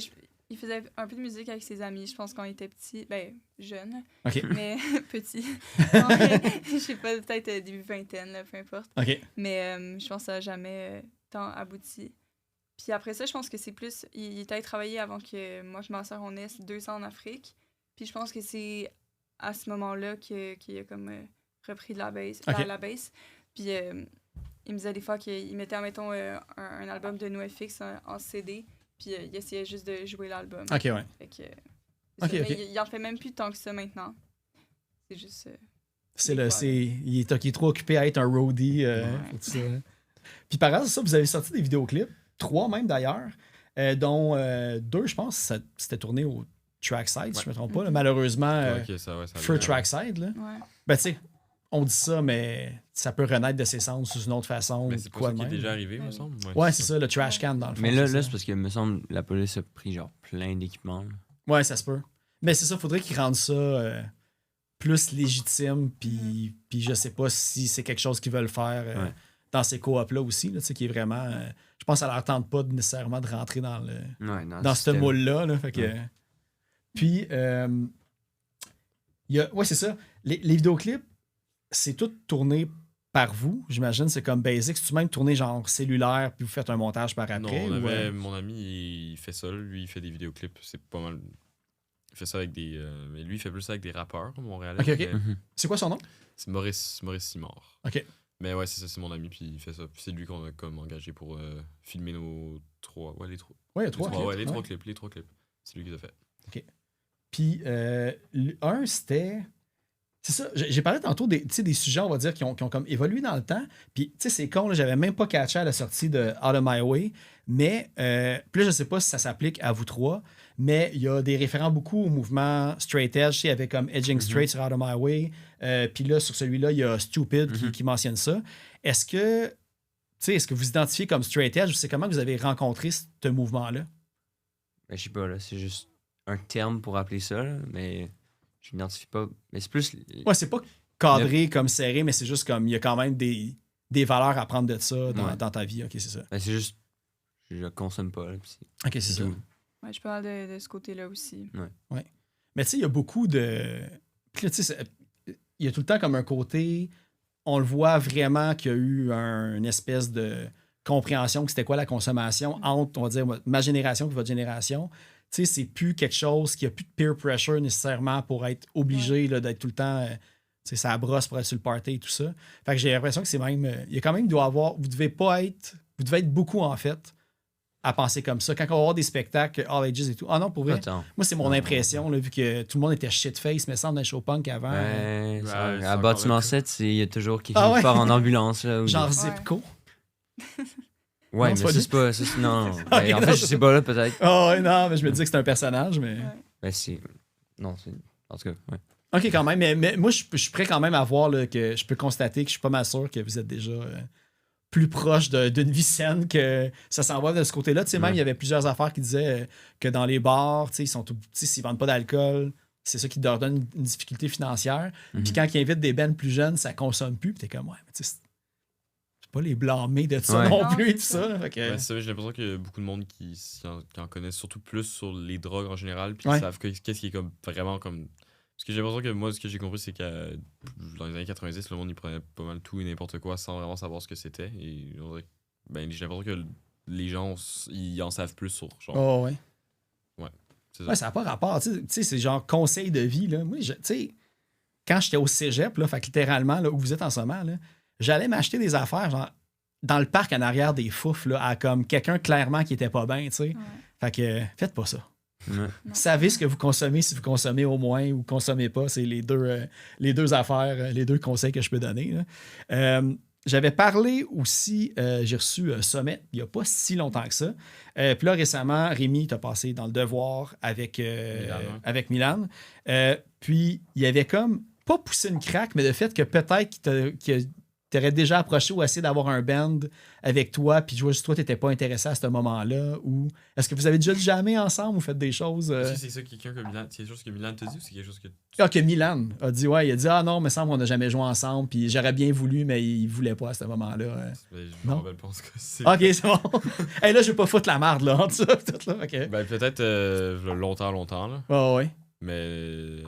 il faisait un peu de musique avec ses amis, je pense, quand il était petit. Ben, jeune, OK. mais petit. Non, mais, je sais pas, peut-être début vingtaine, là, peu importe. OK. Mais je pense que ça n'a jamais tant abouti. Puis après ça, je pense que c'est plus. Il était allé travailler avant que moi et ma soeur on naisse 2 ans en Afrique. Puis je pense que c'est à ce moment-là qu'il a comme repris de la bass. Ok. La bass. Puis il me disait des fois qu'il mettait, mettons, un album de NoFX en CD. Puis il essayait juste de jouer l'album. OK, ouais. Fait que, Ok, mais ok. il en fait même plus tant que ça maintenant. C'est juste. Il est trop occupé à être un roadie. Pour tout ça. Puis par exemple, ça, vous avez sorti des vidéoclips, 3 même d'ailleurs, dont 2, je pense, c'était tourné au Trackside, si je ne me trompe pas. Là. Malheureusement, Ok, ça Feu vient. Trackside. Là. Ouais. Ben, tu sais, on dit ça, mais ça peut renaître de ses cendres sous une autre façon. Mais c'est pas quoi ça de qui est même. déjà arrivé, me Ouais. semble. Ouais, c'est ça, le trash can dans le fond. Mais là, c'est ça. c'est parce que, me semble, la police a pris genre plein d'équipements. là. Ouais, ça se peut. Mais c'est ça, faudrait qu'ils rendent ça plus légitime, puis je sais pas si c'est quelque chose qu'ils veulent faire Ouais. dans ces coop-là aussi, là, tu sais, qui est vraiment... je pense que ça leur tente pas nécessairement de rentrer dans le Ouais, dans ce système. moule-là. Là, fait que, Ouais. Puis, ouais, c'est ça. Les vidéoclips, c'est tout tourné par vous, j'imagine. C'est comme basic. C'est-tu même tourné genre cellulaire, puis vous faites un montage par après? Non, on ou, avait mon ami, il fait ça. Lui, il fait des vidéoclips. C'est pas mal. Il fait ça avec des. Mais lui, il fait plus ça avec des rappeurs montréalais. Ok, ok. mais Mhm. C'est quoi son nom? C'est Maurice Simard. OK. Mais ouais, c'est ça, c'est mon ami, puis il fait ça. Puis c'est lui qu'on a comme engagé pour filmer nos 3. Ouais, les 3. Ouais, il y a 3 clips. Ouais, les ouais. 3 clips. Les 3 clips. C'est lui qui les a fait. Puis, un, c'était... C'est ça, j'ai parlé tantôt des sujets, on va dire, qui ont comme évolué dans le temps. Puis, tu sais, c'est con, là, j'avais même pas catché à la sortie de Out of My Way. Mais, puis là, je sais pas si ça s'applique à vous 3, mais il y a des référents beaucoup au mouvement Straight Edge. Tu sais, il y avait comme Edging Straight sur Out of My Way. Puis là, sur celui-là, il y a Stupid qui mentionne ça. Est-ce que vous identifiez comme Straight Edge ou c'est comment vous avez rencontré ce mouvement-là? Ben, je sais pas, là, c'est juste un terme pour appeler ça, là, mais je n'identifie pas. Mais c'est plus. Ouais, c'est pas cadré comme serré, mais c'est juste comme il y a quand même des valeurs à prendre de ça dans ta vie. OK, c'est ça. Ben, c'est juste. Je le consomme pas, là, puis c'est OK, c'est ça. tout. Ouais, je parle de ce côté-là aussi. Mais tu sais, il y a beaucoup de... Puis là, tu sais, il y a tout le temps comme un côté... On le voit vraiment qu'il y a eu une espèce de compréhension que c'était quoi la consommation entre, on va dire, ma génération et votre génération. Tu sais, c'est plus quelque chose qui a plus de peer pressure nécessairement pour être obligé là, d'être tout le temps... tu sais, ça brosse pour être sur le party et tout ça. Fait que j'ai l'impression que c'est même... il y a quand même... Vous devez être beaucoup, en fait, à penser comme ça. Quand on va voir des spectacles All Ages et tout. Ah non, pour vrai. Attends. Moi, c'est mon impression, là, vu que tout le monde était shit-face, mais semble dans les show punk avant. Ouais, Ouais, ça, c'est à encore Bâtiment le 7, il y a toujours quelque Ah chose ouais? qui part en ambulance. Là, ou- Genre Ouais. Zipco. Ouais, Non, mais c'est pas ça, lui. c'est pas. ça, c'est- non, Ok, Ben, en non, fait, c'est je sais pas là, peut-être. Ah ouais, non, mais je me disais que c'était un personnage, mais. Ouais. Ben, c'est. Non, c'est. En tout cas, ouais. OK, quand même. Mais moi, je suis prêt quand même à voir là, que je peux constater que je suis pas mal sûr que vous êtes déjà plus proche d'une vie saine, que ça s'en va de ce côté-là. Tu sais, même, Ouais. il y avait plusieurs affaires qui disaient que dans les bars, tu sais, ils sont tout, tu sais, s'ils vendent pas d'alcool, c'est ça qui leur donne une difficulté financière. Mhm. Puis quand ils invitent des bands plus jeunes, ça consomme plus. Puis t'es comme, ouais, mais tu sais, c'est pas les blâmer de ça Ouais. non Non, plus et c'est tout ça. ça. là. Fait que- Ouais, c'est ça, j'ai l'impression qu'il y a beaucoup de monde qui en connaissent surtout plus sur les drogues en général, puis Ouais. qui savent qu'est-ce qui est comme vraiment comme. Parce que j'ai l'impression que moi, ce que j'ai compris, c'est que dans les années 90, le monde il prenait pas mal tout et n'importe quoi sans vraiment savoir ce que c'était. Et on dirait ben, j'ai l'impression que les gens, ils en savent plus sur. Genre, Oh, ouais. c'est ça. Ouais, ça n'a pas rapport. Tu sais, c'est genre conseil de vie. Là. Moi, tu sais, quand j'étais au cégep, là, fait que littéralement, là, où vous êtes en ce moment, là, j'allais m'acheter des affaires, genre, dans le parc en arrière des fouf, là, à comme quelqu'un clairement qui était pas bien, tu sais. Ouais. Fait que, faites pas ça. Ouais. Non. Savez ce que vous consommez, si vous consommez au moins ou consommez pas. C'est les deux affaires, les deux conseils que je peux donner. Là. J'avais parlé aussi, j'ai reçu Sommet il n'y a pas si longtemps que ça. Puis là, récemment, Rémi t'a passé dans le devoir avec Milan, ouais. avec Milan. Puis il y avait comme, pas poussé une craque, mais le fait que peut-être qu'il t'aurais déjà approché ou essayé d'avoir un band avec toi, puis juste toi, t'étais pas intéressé à ce moment-là, ou est-ce que vous avez déjà jamais ensemble ou fait des choses... Est-ce que c'est ça quelqu'un que Milan. C'est quelque chose que Milan te dit ou c'est quelque chose que. Ah, que Milan a dit, ouais, il a dit, ah non, mais semble qu'on n'a jamais joué ensemble, puis j'aurais bien voulu, mais il voulait pas à ce moment-là. Ben, je Non. me rappelle pas en tout cas. C'est- Ok, c'est bon. Hey, là, je vais pas foutre la marde, là, en tout ça, tout là, ok. Ben, peut-être longtemps, là. Ouais, ouais. Mais.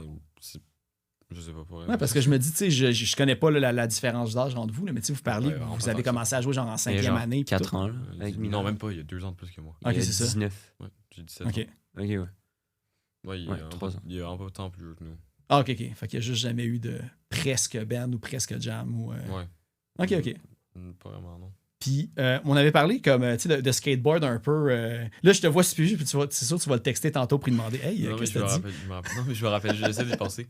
Je sais pas pour Ouais, parce que je me dis, tu sais, je connais pas là, la différence d'âge entre vous, là, mais tu sais, vous parlez, Ouais, vraiment vous pas avez tant que commencé à jouer genre en Il y a 5e genre année. puis 4 tout. ans, là, avec Milan. Non, même pas, il y a 2 ans de plus que moi. Ok, Il y a c'est ça. 19. Ouais, j'ai 17 Ok. ans. Ok, ouais. Ouais, il Ouais, y a 3 ans. Il y a un peu de temps plus vieux que nous. Ah, ok, ok. Fait qu'il y a juste jamais eu de presque band ou presque jam. Ou, Ouais. Ok, ok. Pas vraiment, non. Puis, on avait parlé comme, tu sais, de skateboard un peu. Là, je te vois suivi, puis c'est sûr que tu vas le texter tantôt pour lui demander, hey, Non, mais qu'est-ce je que me t'as dit? rappelle, je me rappelle. Non, mais je me rappelle, j'essaie d'y penser.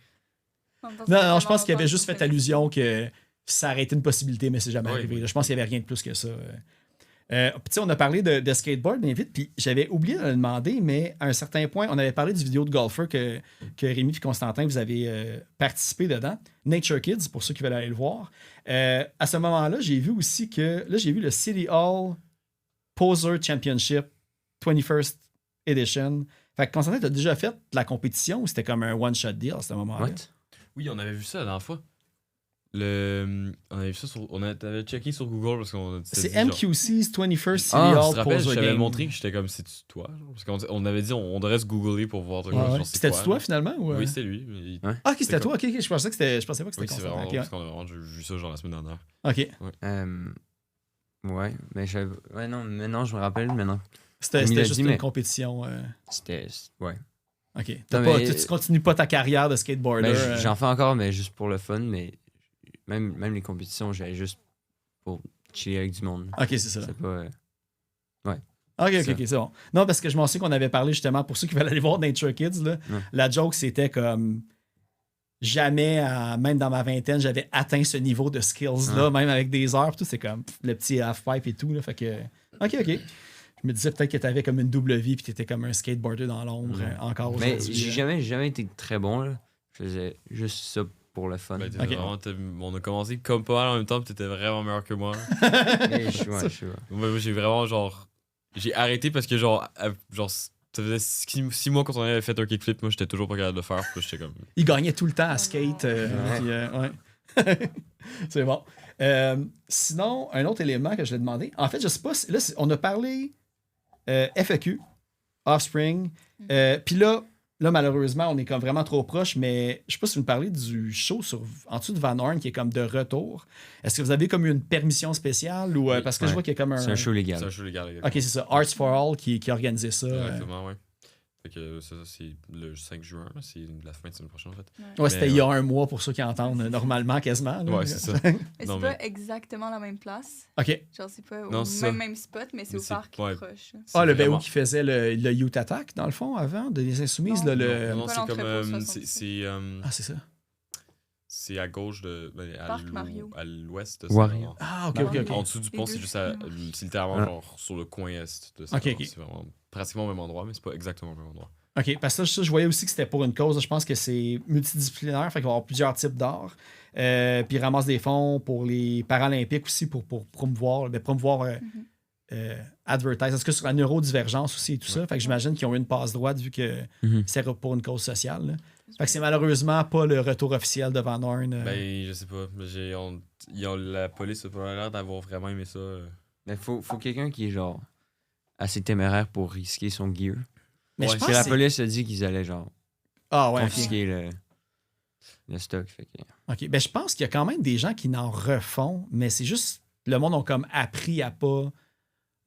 Non, je pense qu'il avait juste fait allusion que ça aurait été une possibilité, mais c'est jamais Ouais, arrivé. oui. là. Je pense qu'il n'y avait rien de plus que ça. Puis, tu sais, on a parlé de skateboard bien vite, puis j'avais oublié de le demander, mais à un certain point, on avait parlé du vidéo de golfer que Rémi et Constantin, vous avez participé dedans. Nature Kids, pour ceux qui veulent aller le voir. À ce moment-là, j'ai vu aussi que, là, j'ai vu le City Hall Poser Championship 21st Edition. Fait que Constantin, t'as déjà fait de la compétition ou c'était comme un one-shot deal à ce moment-là? What? Oui, on avait vu ça la dernière fois. On avait vu ça on avait checké sur Google parce qu'on C'est dit, genre- MQC's 21st City Ah, Tu Hall te rappelles, je Poser t'avais Game. montré que j'étais comme, c'est-tu toi? Genre? Parce qu'on avait dit, on devrait se googler pour voir de quoi, Ouais, ouais. genre, c'est C'était-tu quoi, toi là. finalement? Ou, Oui, c'était lui. mais il- Ouais. Ah, ok, c'était c'est toi. Ok, ok, je pensais pas que c'était Oui, c'est Constantin. vraiment Ok, parce qu'on a vraiment vu ça genre la semaine dernière. ok. Ouais, mais j'avais. Ouais, non, maintenant, je me rappelle, maintenant. C'était Comme il a juste dit, une mais- compétition. C'était. Ouais. Ok. Non, mais- Tu continues pas ta carrière de skateboarder. Ben, j'en fais encore, mais juste pour le fun, mais même les compétitions, j'allais juste pour chiller avec du monde. Ok, c'est ça. C'est pas. Ok, Ça. ok, c'est bon. Non, parce que je m'en sais qu'on avait parlé justement pour ceux qui veulent aller voir Nature Kids. Là, Ouais. la joke, c'était comme jamais, même dans ma vingtaine, j'avais atteint ce niveau de skills-là, même avec des heures. Pis tout, c'est comme le petit half-pipe et tout. Là, fait que, ok, ok. Je me disais peut-être que t'avais comme une double vie puis t'étais comme un skateboarder dans l'ombre Ouais. encore Mais aujourd'hui. j'ai jamais été très bon, là. Je faisais juste ça pour le fun. Ben, Ok. on a commencé comme pas mal en même temps, puis t'étais vraiment meilleur que moi. Mais je sais pas. Moi, j'ai vraiment genre. J'ai arrêté parce que genre. Ça faisait 6 mois quand on avait fait un kickflip, moi j'étais toujours pas capable de le faire. Puis j'étais comme. Il gagnait tout le temps à Oh skate. non. Puis, ouais. C'est bon. Sinon, un autre élément que je l'ai demandé. En fait, je sais pas. Là, on a parlé FAQ, Offspring. Puis là, malheureusement, on est comme vraiment trop proche, mais je sais pas si vous me parlez du show en dessous de Van Horn qui est comme de retour. Est-ce que vous avez comme une permission spéciale ou Oui. parce que je Ouais. vois qu'il y a comme un. C'est un show légal. C'est un show légal. Ok, c'est ça. Arts for All qui a organisé ça. Exactement, ouais. Fait que ça, c'est le 5 juin, là, c'est la fin de semaine prochaine, en fait. Ouais, c'était il y a ouais. un mois pour ceux qui entendent normalement quasiment. Là. Ouais, c'est ça. Mais c'est Non, pas mais- exactement la même place. OK. Genre, c'est pas Non, au c'est ça. même spot, mais c'est Mais au c'est- parc ouais. proche. C'est Ah, le vraiment- BO qui faisait le Youth Attack, dans le fond, avant, de Les Insoumises. Non. Là, le... Non, non, Pas c'est comme. l'entrepôt C'est 77. Ah, c'est ça. c'est à gauche de. à Parc Mario. à l'ouest de Wario. Saint-Laurent. Ah, OK, Mario. OK, En OK. dessous du Les pont, deux. c'est juste à, c'est littéralement Ah. genre sur le coin est de Ok, Saint-Laurent. ok. C'est vraiment pratiquement au même endroit, mais c'est pas exactement au même endroit. OK, parce que ça, je voyais aussi que c'était pour une cause. Je pense que c'est multidisciplinaire, fait qu'il va y avoir plusieurs types d'art. Puis ils ramassent des fonds pour les Paralympiques aussi, pour promouvoir, advertise. Est-ce que sur la neurodivergence aussi et tout ça? Fait que j'imagine qu'ils ont eu une passe droite vu que Mhm. c'est pour une cause sociale. Là. Fait que c'est malheureusement pas le retour officiel de Van Horn. Ben, je sais pas. La police a pas l'air d'avoir vraiment aimé ça. Mais faut quelqu'un qui est genre assez téméraire pour risquer son gear. Mais je ouais, pense Parce que la que c'est- police a dit qu'ils allaient genre Ah ouais, ok. confisquer le stock. Fait que... OK. Ben, je pense qu'il y a quand même des gens qui n'en refont, mais c'est juste le monde ont comme appris à pas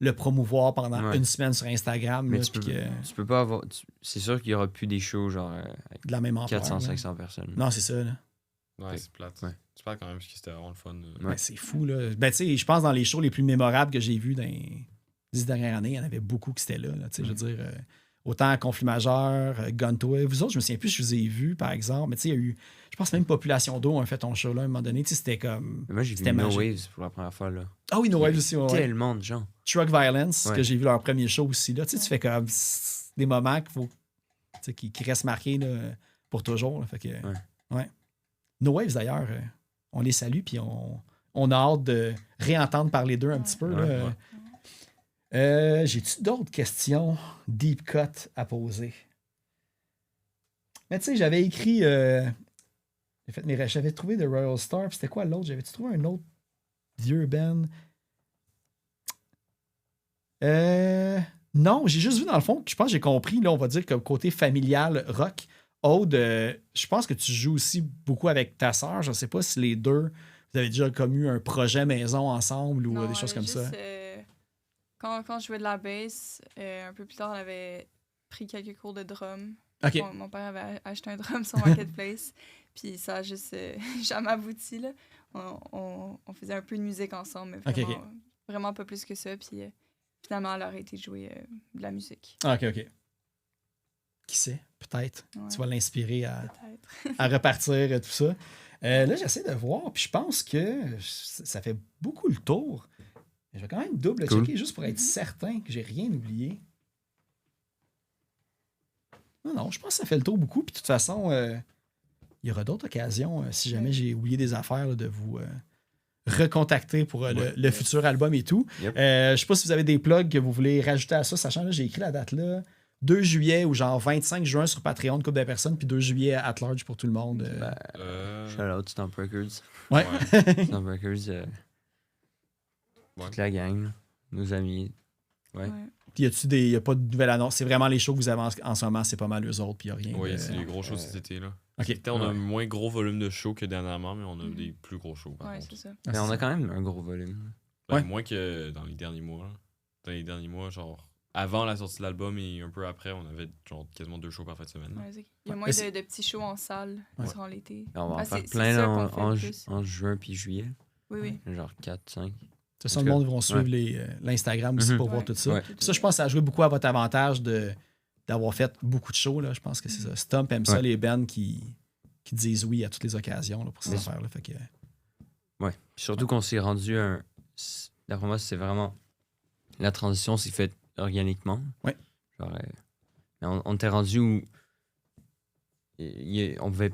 le promouvoir pendant Ouais. une semaine sur Instagram. Mais là, tu puis que- tu peux pas avoir. C'est sûr qu'il y aura plus des shows genre avec de la même ampleur. 400-500 là. personnes. Non, c'est ça. Là. Ouais, Fait- c'est plate. ouais. C'est plate quand même, parce que c'était vraiment le fun. Ouais, c'est fou. Là. Ben, tu sais, je pense dans les shows les plus mémorables que j'ai vus dans les 10 dernières années, il y en avait beaucoup qui étaient là. Tu sais, je veux dire, autant Conflit Majeur, Guntoy. Vous autres, je me souviens plus si je vous ai vu, par exemple. Mais tu sais, il y a eu, je pense même Population d'eau a fait ton show là à un moment donné. Tu sais, c'était comme. Mais moi, j'ai vu C'était No magique. Waves pour la première fois. Là. Ah oui, No Waves aussi. Ouais. Tellement de gens. Truck Violence, Ouais. que j'ai vu leur premier show aussi. Là. Tu sais, tu Ouais. fais comme des moments qu'il faut, tu sais, qui restent marqués là, pour toujours. Là. Fait que, ouais. No Waves, d'ailleurs, on les salue, puis on a hâte de réentendre parler d'eux un petit peu. Ouais, là. ouais. J'ai-tu d'autres questions deep cut à poser? Mais tu sais, j'avais écrit. J'ai fait mes j'avais trouvé The Royal Star, puis c'était quoi l'autre? J'avais-tu trouvé un autre vieux band? Non, j'ai juste vu dans le fond que je pense que j'ai compris, là, on va dire que côté familial rock. Aude, je pense que tu joues aussi beaucoup avec ta sœur. Je ne sais pas si les deux, vous avez déjà comme eu un projet maison ensemble ou Non, des choses elle comme avait ça. juste, quand je jouais de la bass, un peu plus tard, elle avait pris quelques cours de drum. OK. Mon père avait acheté un drum sur Marketplace. Puis ça a juste jamais abouti. Là. On faisait un peu de musique ensemble, mais vraiment, Ok. vraiment pas plus que ça. Puis finalement, elle a arrêté de jouer de la musique. Ah, OK. Qui sait? Peut-être. Ouais, Tu vas l'inspirer peut-être. à repartir et tout ça. Là, j'essaie de voir, puis je pense que ça fait beaucoup le tour. Je vais quand même double Cool. checker juste pour être certain que j'ai rien oublié. Non, je pense que ça fait le tour beaucoup. Puis de toute façon, il y aura d'autres occasions, si jamais j'ai oublié des affaires, là, de vous recontacter pour le futur album et tout. Yep. Je sais pas si vous avez des plugs que vous voulez rajouter à ça, sachant que j'ai écrit la date là. 2 juillet ou genre 25 juin sur Patreon, une couple de personnes, puis 2 juillet at large pour tout le monde. Shout out Stomp Records. Ouais. Stomp Records, toute la gang, là. Nos amis. Ouais. Puis il n'y a pas de nouvelle annonce. C'est vraiment les shows que vous avez en ce moment, c'est pas mal eux autres, puis il n'y a rien. Oui, de- c'est les gros shows cet été. Là. Ok. Cet été, on a un Ouais. moins gros volume de shows que dernièrement, mais on a des plus gros shows. Par Ouais, contre. c'est ça. Mais on a quand même un gros volume. Ben, Ouais. Moins que dans les derniers mois. Là. Dans les derniers mois, genre, avant la sortie de l'album et un peu après, on avait genre quasiment 2 shows par fin de semaine. Ouais, c'est- il y a Ouais. moins Mais c'est- de petits shows en salle Ouais. durant l'été. On va en Ah, faire c'est plein ça là, qu'on fait le plus. en juin puis juillet. Oui. Genre 4, 5. De toute façon, En le tout monde cas, vont suivre l'Instagram aussi Mhm. pour voir Ouais. tout ça. Ouais. Ça, je pense que ça a joué beaucoup à votre avantage d'avoir fait beaucoup de shows. Là. Je pense que c'est ça. Stump aime ça, Ouais. les bands qui disent oui à toutes les occasions là, pour ces Mais- affaires-là. Fait que, Ouais. Puis surtout qu'on s'est rendu d'après moi, c'est vraiment. La transition s'est faite organiquement. Ouais. Genre, mais on était rendu où. On pouvait.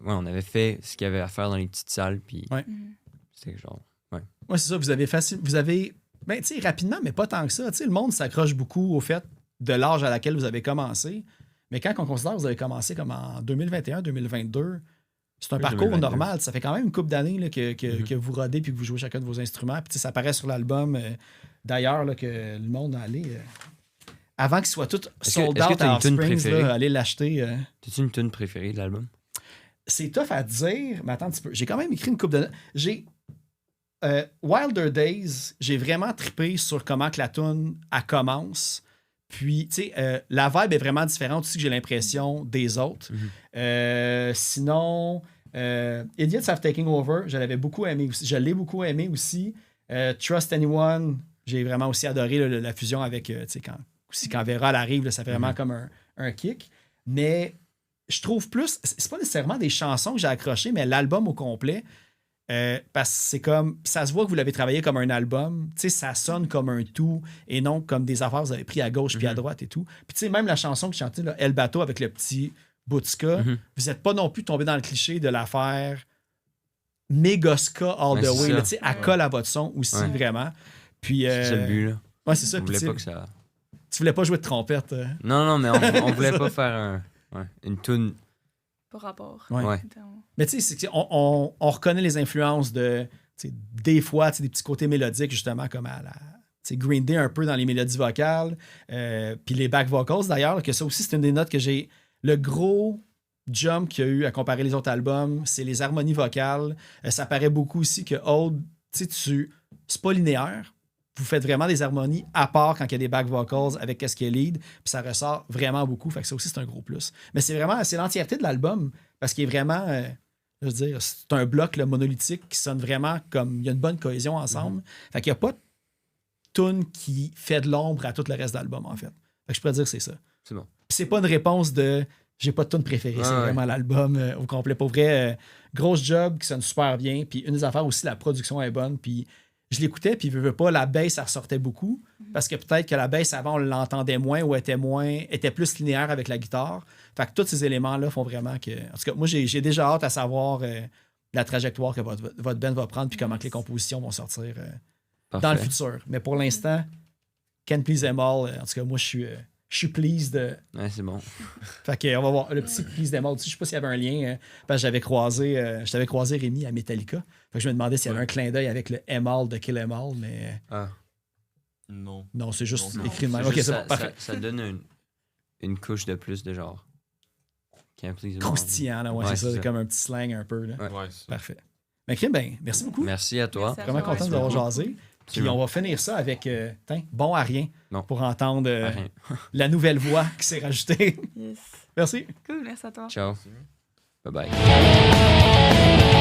On avait fait ce qu'il y avait à faire dans les petites salles, puis Mhm. c'était genre. ouais, c'est ça. Vous avez, ben, tu sais, rapidement, mais pas tant que ça. Tu sais, le monde s'accroche beaucoup au fait de l'âge à laquelle vous avez commencé. Mais quand on considère que vous avez commencé comme en 2021-2022, c'est un Oui, parcours 2022. normal. Ça fait quand même une couple d'années là, que Mhm. que vous rodez puis que vous jouez chacun de vos instruments. Puis tu sais, ça apparaît sur l'album d'ailleurs là, que le monde a allé. Avant qu'il soit tout sold est-ce que out t'as à une tune Springs, préférée? là, allez l'acheter. T'as-tu une tune préférée de l'album? C'est tough à dire, mais attends un petit peu. J'ai quand même écrit une coupe de. J'ai. Wilder Days, j'ai vraiment trippé sur comment que la tune elle commence. Puis, tu sais, la vibe est vraiment différente aussi que j'ai l'impression des autres. Sinon, Idiots Have Taken Over, je l'avais beaucoup aimé aussi. Je l'ai beaucoup aimé aussi. Trust Anyone, j'ai vraiment aussi adoré la fusion avec, tu sais, quand Vera elle arrive, là, ça fait vraiment comme un kick. Mais je trouve plus, c'est pas nécessairement des chansons que j'ai accrochées, mais l'album au complet. Parce que c'est comme, ça se voit que vous l'avez travaillé comme un album, tu sais, ça sonne comme un tout et non comme des affaires que vous avez pris à gauche puis à droite et tout. Puis tu sais, même la chanson que je chantais, là, El Bateau avec le petit bout de ska, vous n'êtes pas non plus tombé dans le cliché de l'affaire méga ska all the way, là, tu sais, elle colle à votre son aussi, vraiment. Puis, c'est le but, là. Ouais, c'est ça. On voulait pas que ça... Tu voulais pas jouer de trompette. Non, mais on voulait pas faire une tune. Par rapport. Ouais. Mais tu sais, on reconnaît les influences de, des fois, des petits côtés mélodiques, justement, comme à la Green Day un peu dans les mélodies vocales, puis les back vocals, d'ailleurs, que ça aussi, c'est une des notes que j'ai. Le gros jump qu'il y a eu à comparer les autres albums, c'est les harmonies vocales. Ça paraît beaucoup aussi que Old, c'est pas linéaire. Vous faites vraiment des harmonies à part quand il y a des back vocals avec qu'est-ce qui est lead, puis ça ressort vraiment beaucoup. Fait que ça aussi, c'est un gros plus. Mais c'est l'entièreté de l'album, parce qu'il est vraiment, je veux dire, c'est un bloc là, monolithique qui sonne vraiment comme, il y a une bonne cohésion ensemble. Fait qu'il n'y a pas de tune qui fait de l'ombre à tout le reste de l'album, en fait. Fait que je pourrais dire que c'est ça. C'est bon. Puis c'est pas une réponse de j'ai pas de tune préférée, c'est vraiment l'album au complet. Pour vrai, grosse job qui sonne super bien. Puis une des affaires aussi, la production est bonne. Puis je l'écoutais, puis veux pas, la bass, ça ressortait beaucoup. Parce que peut-être que la bass, avant, on l'entendait moins ou était plus linéaire avec la guitare. Fait que tous ces éléments-là font vraiment que... En tout cas, moi, j'ai déjà hâte à savoir la trajectoire que votre band va prendre puis comment que les compositions vont sortir dans le futur. Mais pour l'instant, Can't Please Them All, en tout cas, moi, je suis pleased. Ouais, c'est bon. Fait que, on va voir le petit Please Them All. Je sais pas s'il y avait un lien, parce que je t'avais croisé Rémi à Metallica. Fait que je me demandais s'il y avait un clin d'œil avec le Em All de Kill Em All, mais... Non. Non, c'est juste Non. écrit de même. C'est Ok, juste c'est bon, parfait. ça donne une couche de plus de genre. Can't please them all. Croustillant, là, ouais, Ouais, c'est ça, c'est comme un petit slang un peu. Là. Ouais, c'est ça. Parfait. Mais Kim, ben, merci beaucoup. Merci à toi. Merci à Vraiment toi, content ouais, d'avoir c'est jasé. Puis Absolument. on va finir ça avec bon à rien Non. pour entendre Rien. la nouvelle voix qui s'est rajoutée. Yes. Merci. Cool, merci à toi. Ciao. Bye bye.